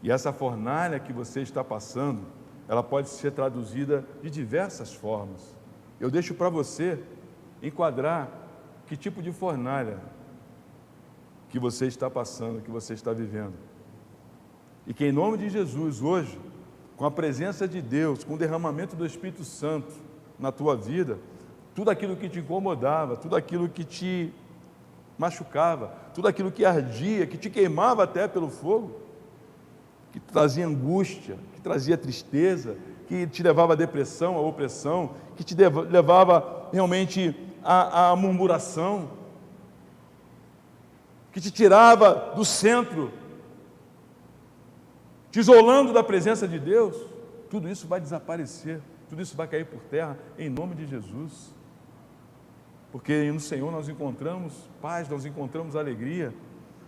E essa fornalha que você está passando, ela pode ser traduzida de diversas formas. Eu deixo para você enquadrar que tipo de fornalha que você está passando, que você está vivendo. E que em nome de Jesus, hoje, com a presença de Deus, com o derramamento do Espírito Santo na tua vida, tudo aquilo que te incomodava, tudo aquilo que te machucava, tudo aquilo que ardia, que te queimava até pelo fogo, que trazia angústia, que trazia tristeza, que te levava à depressão, à opressão, que te levava realmente à murmuração, que te tirava do centro, te isolando da presença de Deus, tudo isso vai desaparecer, tudo isso vai cair por terra, em nome de Jesus. Porque no Senhor nós encontramos paz, nós encontramos alegria,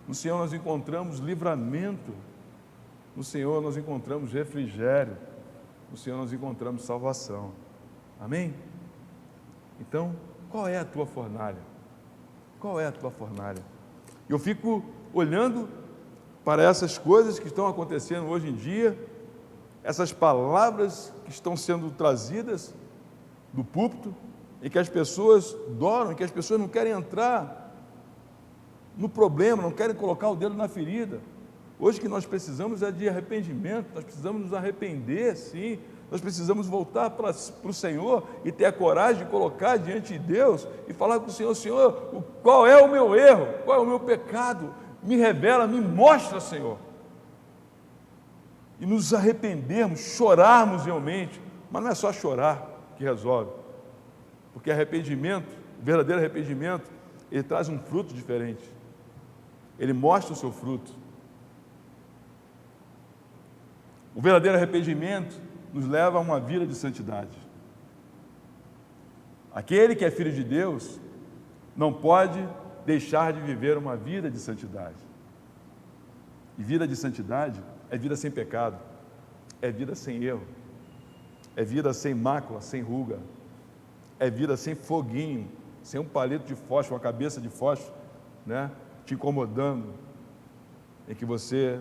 no Senhor nós encontramos livramento, no Senhor nós encontramos refrigério, no Senhor nós encontramos salvação. Amém? Então, qual é a tua fornalha? Qual é a tua fornalha? Eu fico olhando para essas coisas que estão acontecendo hoje em dia, essas palavras que estão sendo trazidas do púlpito, em que as pessoas dormem, que as pessoas não querem entrar no problema, não querem colocar o dedo na ferida. Hoje o que nós precisamos é de arrependimento, nós precisamos nos arrepender, sim, nós precisamos voltar para o Senhor e ter a coragem de colocar diante de Deus e falar com o Senhor: Senhor, qual é o meu erro, qual é o meu pecado? Me revela, me mostra, Senhor. E nos arrependermos, chorarmos realmente, mas não é só chorar que resolve, porque arrependimento, verdadeiro arrependimento, ele traz um fruto diferente, ele mostra o seu fruto. O verdadeiro arrependimento nos leva a uma vida de santidade. Aquele que é filho de Deus não pode deixar de viver uma vida de santidade. E vida de santidade é vida sem pecado, é vida sem erro, é vida sem mácula, sem ruga, é vida sem foguinho, sem um palito de fósforo, uma cabeça de fósforo, né, te incomodando, em que você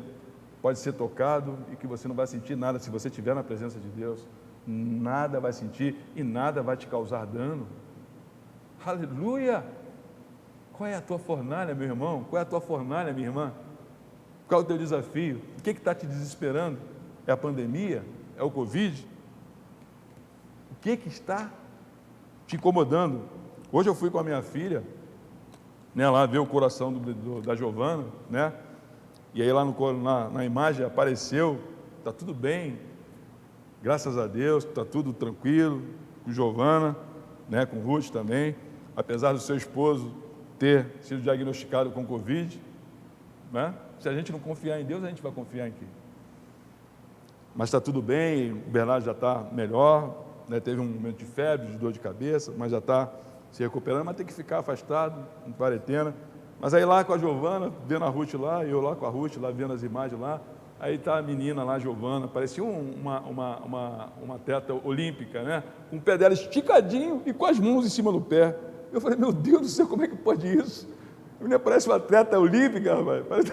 pode ser tocado e que você não vai sentir nada. Se você estiver na presença de Deus, nada vai sentir e nada vai te causar dano. Aleluia! Qual é a tua fornalha, meu irmão? Qual é a tua fornalha, minha irmã? Qual é o teu desafio? O que está te desesperando? É a pandemia? É o Covid? O que está te incomodando? Hoje eu fui com a minha filha, né, lá ver o coração da Giovana, né? E aí lá na imagem apareceu, está tudo bem, graças a Deus, está tudo tranquilo, com Giovana, né, com Ruth também, apesar do seu esposo ter sido diagnosticado com Covid, né? Se a gente não confiar em Deus, a gente vai confiar em quem? Mas está tudo bem, o Bernardo já está melhor, né? Teve um momento de febre, de dor de cabeça, mas já está se recuperando, mas tem que ficar afastado, em quarentena. Mas aí lá com a Giovana, vendo a Ruth lá, eu lá com a Ruth, lá vendo as imagens lá, aí está a menina lá, a Giovana, parecia uma atleta olímpica, né? Com o pé dela esticadinho e com as mãos em cima do pé. Eu falei: meu Deus do céu, como é que pode isso? A menina parece uma atleta olímpica, rapaz.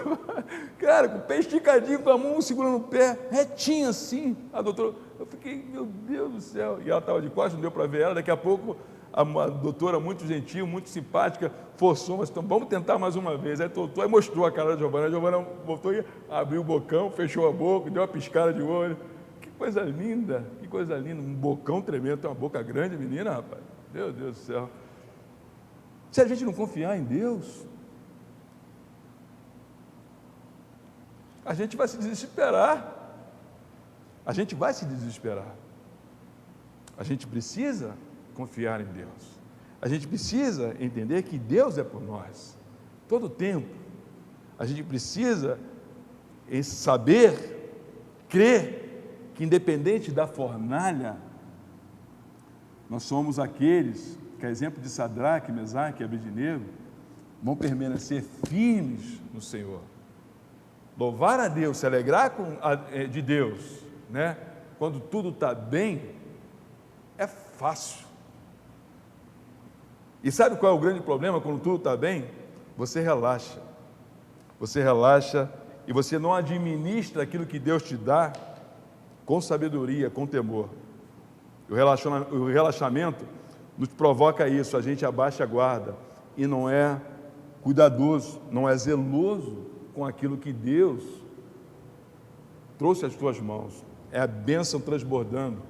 Cara, com o pé esticadinho, com a mão segurando o pé, retinho assim. A doutora, eu fiquei: meu Deus do céu. E ela estava de costas, não deu para ver ela. Daqui a pouco, a doutora, muito gentil, muito simpática, forçou, mas então vamos tentar mais uma vez. Aí voltou, aí mostrou a cara da Giovana. A Giovana voltou e abriu o bocão, fechou a boca, deu uma piscada de olho. Que coisa linda, um bocão tremendo. Tem uma boca grande, menina, rapaz. Meu Deus do céu. Se a gente não confiar em Deus, a gente vai se desesperar. A gente vai se desesperar. A gente precisa confiar em Deus. A gente precisa entender que Deus é por nós, todo o tempo. A gente precisa saber, crer, que independente da fornalha, nós somos aqueles que, a exemplo de Sadraque, Mesaque e Abednego, vão permanecer firmes no Senhor. Louvar a Deus, se alegrar de Deus, né? Quando tudo está bem, é fácil. E sabe qual é o grande problema quando tudo está bem? Você relaxa. Você relaxa e você não administra aquilo que Deus te dá com sabedoria, com temor. O relaxamento nos provoca isso, a gente abaixa a guarda e não é cuidadoso, não é zeloso com aquilo que Deus trouxe às tuas mãos. É a bênção transbordando.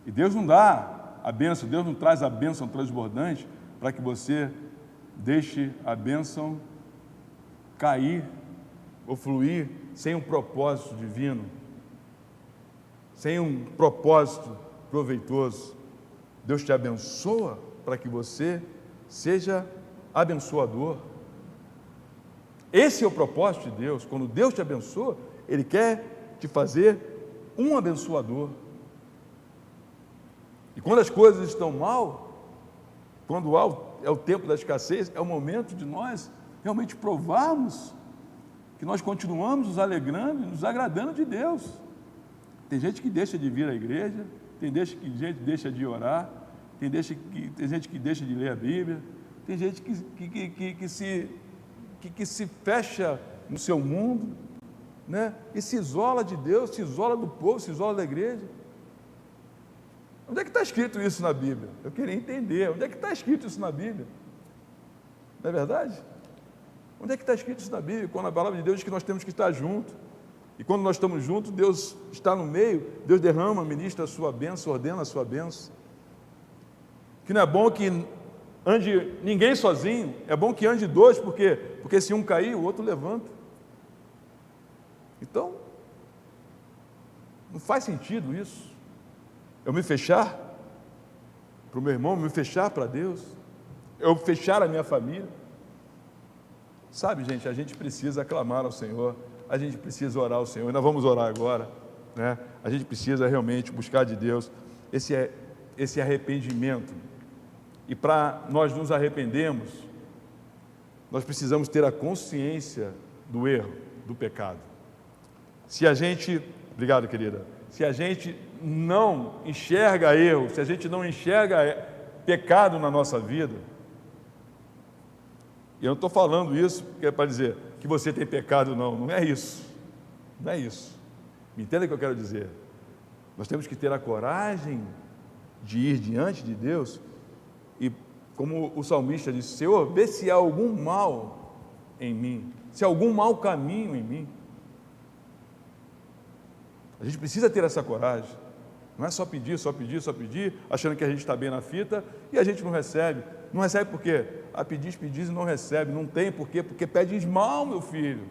E Deus não dá a bênção, Deus não traz a bênção transbordante para que você deixe a bênção cair ou fluir sem um propósito divino, sem um propósito proveitoso. Deus te abençoa para que você seja abençoador. Esse é o propósito de Deus. Quando Deus te abençoa, Ele quer te fazer um abençoador. E quando as coisas estão mal, quando é o tempo da escassez, é o momento de nós realmente provarmos que nós continuamos nos alegrando e nos agradando de Deus. Tem gente que deixa de vir à igreja, tem gente que deixa de orar, tem gente que deixa de ler a Bíblia, tem gente que se fecha no seu mundo, né? E se isola de Deus, se isola do povo, se isola da igreja. Onde é que está escrito isso na Bíblia? Eu queria entender, onde é que está escrito isso na Bíblia? Não é verdade? Onde é que está escrito isso na Bíblia? Quando a palavra de Deus diz que nós temos que estar juntos. E quando nós estamos juntos, Deus está no meio, Deus derrama, ministra a sua bênção, ordena a sua bênção. Que não é bom que ande ninguém sozinho, é bom que ande dois, por quê? Porque se um cair, o outro levanta. Então, não faz sentido isso. Eu me fechar para o meu irmão, me fechar para Deus, eu fechar a minha família. Sabe, gente, a gente precisa clamar ao Senhor, a gente precisa orar ao Senhor, e nós vamos orar agora, né? A gente precisa realmente buscar de Deus esse arrependimento. E para nós nos arrependermos, nós precisamos ter a consciência do erro, do pecado. Se a gente, obrigado querida, se a gente não enxerga erro, se a gente não enxerga pecado na nossa vida, e eu não estou falando isso porque é para dizer que você tem pecado, não é isso, não é isso. Me entenda o que eu quero dizer. Nós temos que ter a coragem de ir diante de Deus e, como o salmista disse, Senhor, vê se há algum mal em mim, se há algum mau caminho em mim. A gente precisa ter essa coragem. Não é só pedir, achando que a gente está bem na fita e a gente não recebe. Não recebe por quê? Pedis e não recebe. Não tem por quê? Porque pedes mal, meu filho.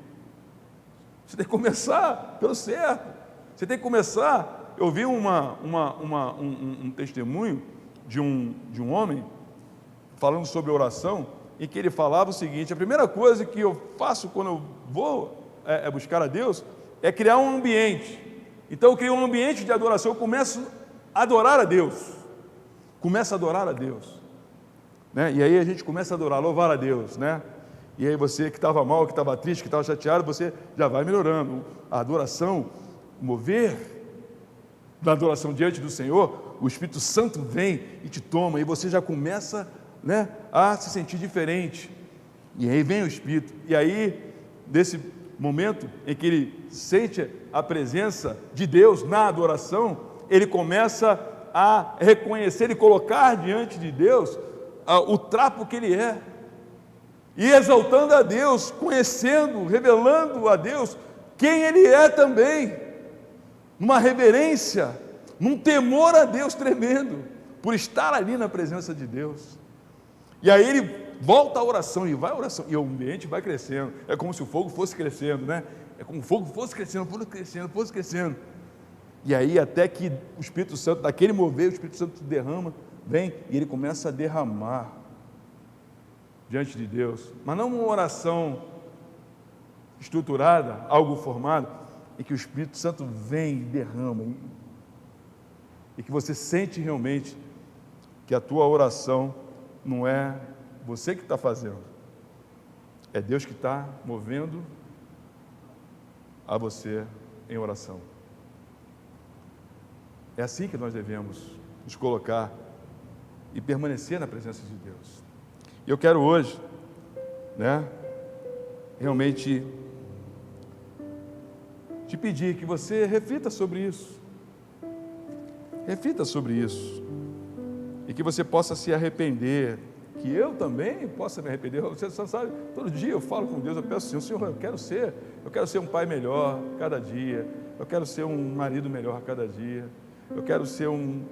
Você tem que começar pelo certo. Você tem que começar. Eu vi um testemunho de um homem falando sobre oração, em que ele falava o seguinte: a primeira coisa que eu faço quando eu vou buscar a Deus é criar um ambiente. Então eu crio um ambiente de adoração, eu começo a adorar a Deus. Começa a adorar a Deus. Né? E aí a gente começa a adorar, louvar a Deus, né? E aí você que estava mal, que estava triste, que estava chateado, você já vai melhorando. A adoração, o mover da adoração diante do Senhor, o Espírito Santo vem e te toma, e você já começa, né, a se sentir diferente. E aí vem o Espírito, e aí, nesse momento em que ele sente a presença de Deus na adoração, ele começa a reconhecer e colocar diante de Deus o trapo que ele é, e exaltando a Deus, conhecendo, revelando a Deus quem ele é também, numa reverência, num temor a Deus tremendo, por estar ali na presença de Deus. E aí ele volta à oração e vai à oração, e o ambiente vai crescendo. É como se o fogo fosse crescendo, né? É como se o fogo fosse crescendo, fosse crescendo, fosse crescendo. E aí até que o Espírito Santo, daquele mover, o Espírito Santo derrama, vem e ele começa a derramar diante de Deus. Mas não uma oração estruturada, algo formado, e que o Espírito Santo vem e derrama, e que você sente realmente que a tua oração não é você que está fazendo, é Deus que está movendo a você em oração. É assim que nós devemos nos colocar e permanecer na presença de Deus. E eu quero hoje, realmente te pedir que você reflita sobre isso. Reflita sobre isso. E que você possa se arrepender, que eu também possa me arrepender. Você só sabe, todo dia eu falo com Deus, eu peço ao Senhor, eu quero ser um pai melhor cada dia, eu quero ser um marido melhor a cada dia, eu quero ser um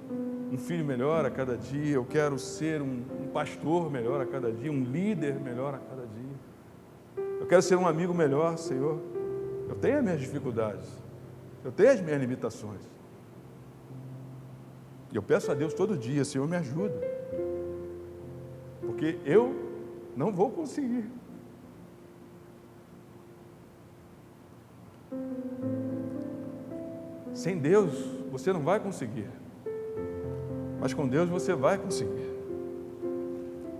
filho melhor a cada dia, eu quero ser um pastor melhor a cada dia, um líder melhor a cada dia, eu quero ser um amigo melhor, Senhor. Eu tenho as minhas dificuldades, eu tenho as minhas limitações, e eu peço a Deus todo dia, Senhor, me ajuda, porque eu não vou conseguir. Sem Deus você não vai conseguir, mas com Deus você vai conseguir.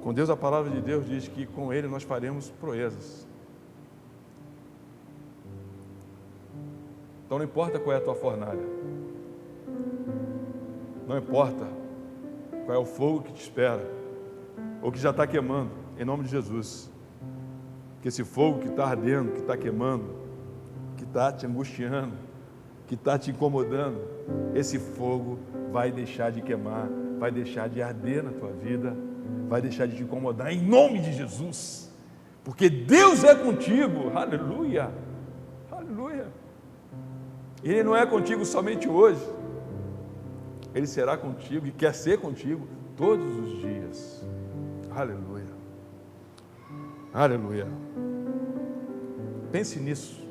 Com Deus, a palavra de Deus diz que com Ele nós faremos proezas. Então não importa qual é a tua fornalha, não importa qual é o fogo que te espera, ou que já está queimando, em nome de Jesus, que esse fogo que está ardendo, que está queimando, que está te angustiando, que está te incomodando, esse fogo vai deixar de queimar, vai deixar de arder na tua vida, vai deixar de te incomodar, em nome de Jesus, porque Deus é contigo, aleluia, aleluia. Ele não é contigo somente hoje, Ele será contigo e quer ser contigo todos os dias. Aleluia, aleluia. Pense nisso,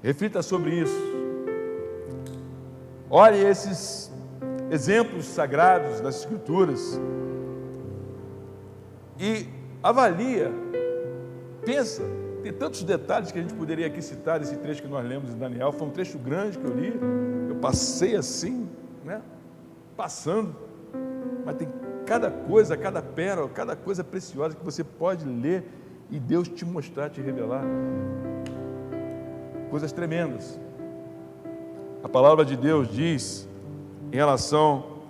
reflita sobre isso, olhe esses exemplos sagrados das Escrituras e avalia, pensa. Tem tantos detalhes que a gente poderia aqui citar desse trecho que nós lemos em Daniel. Foi um trecho grande que eu li, eu passei assim, passando, mas tem cada coisa, cada pérola, cada coisa preciosa que você pode ler e Deus te mostrar, te revelar coisas tremendas. A palavra de Deus diz em relação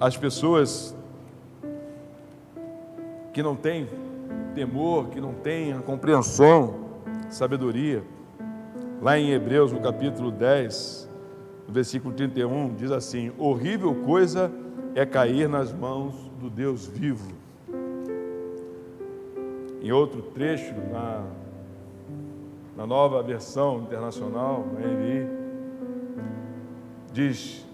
às pessoas que não têm temor, que não têm a compreensão, sabedoria. Lá em Hebreus, no capítulo 10, no versículo 31, diz assim: horrível coisa é cair nas mãos do Deus vivo. Em outro trecho, na nova versão internacional, na NVI, diz: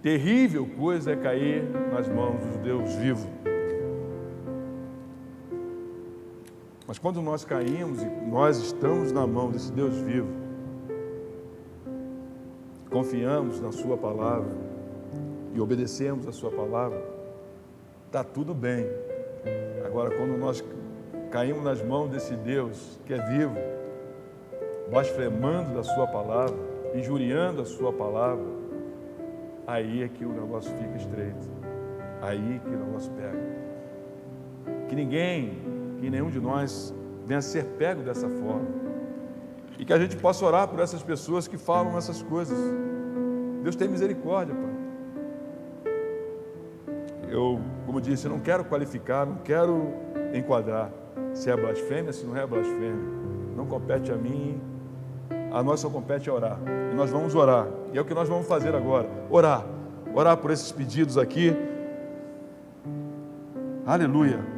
terrível coisa é cair nas mãos do Deus vivo. Mas quando nós caímos e nós estamos na mão desse Deus vivo, confiamos na sua palavra e obedecemos a sua palavra, está tudo bem. Agora, quando nós caímos nas mãos desse Deus que é vivo, blasfemando da sua palavra, injuriando a sua palavra, aí é que o negócio fica estreito, aí que o negócio pega. Que nenhum de nós venha a ser pego dessa forma, e que a gente possa orar por essas pessoas que falam essas coisas. Deus tem misericórdia, Pai. Eu, como disse, não quero qualificar, não quero enquadrar se é blasfêmia, se não é blasfêmia. Não compete a mim, a nós só compete a orar, e nós vamos orar, e é o que nós vamos fazer agora, orar por esses pedidos aqui. Aleluia.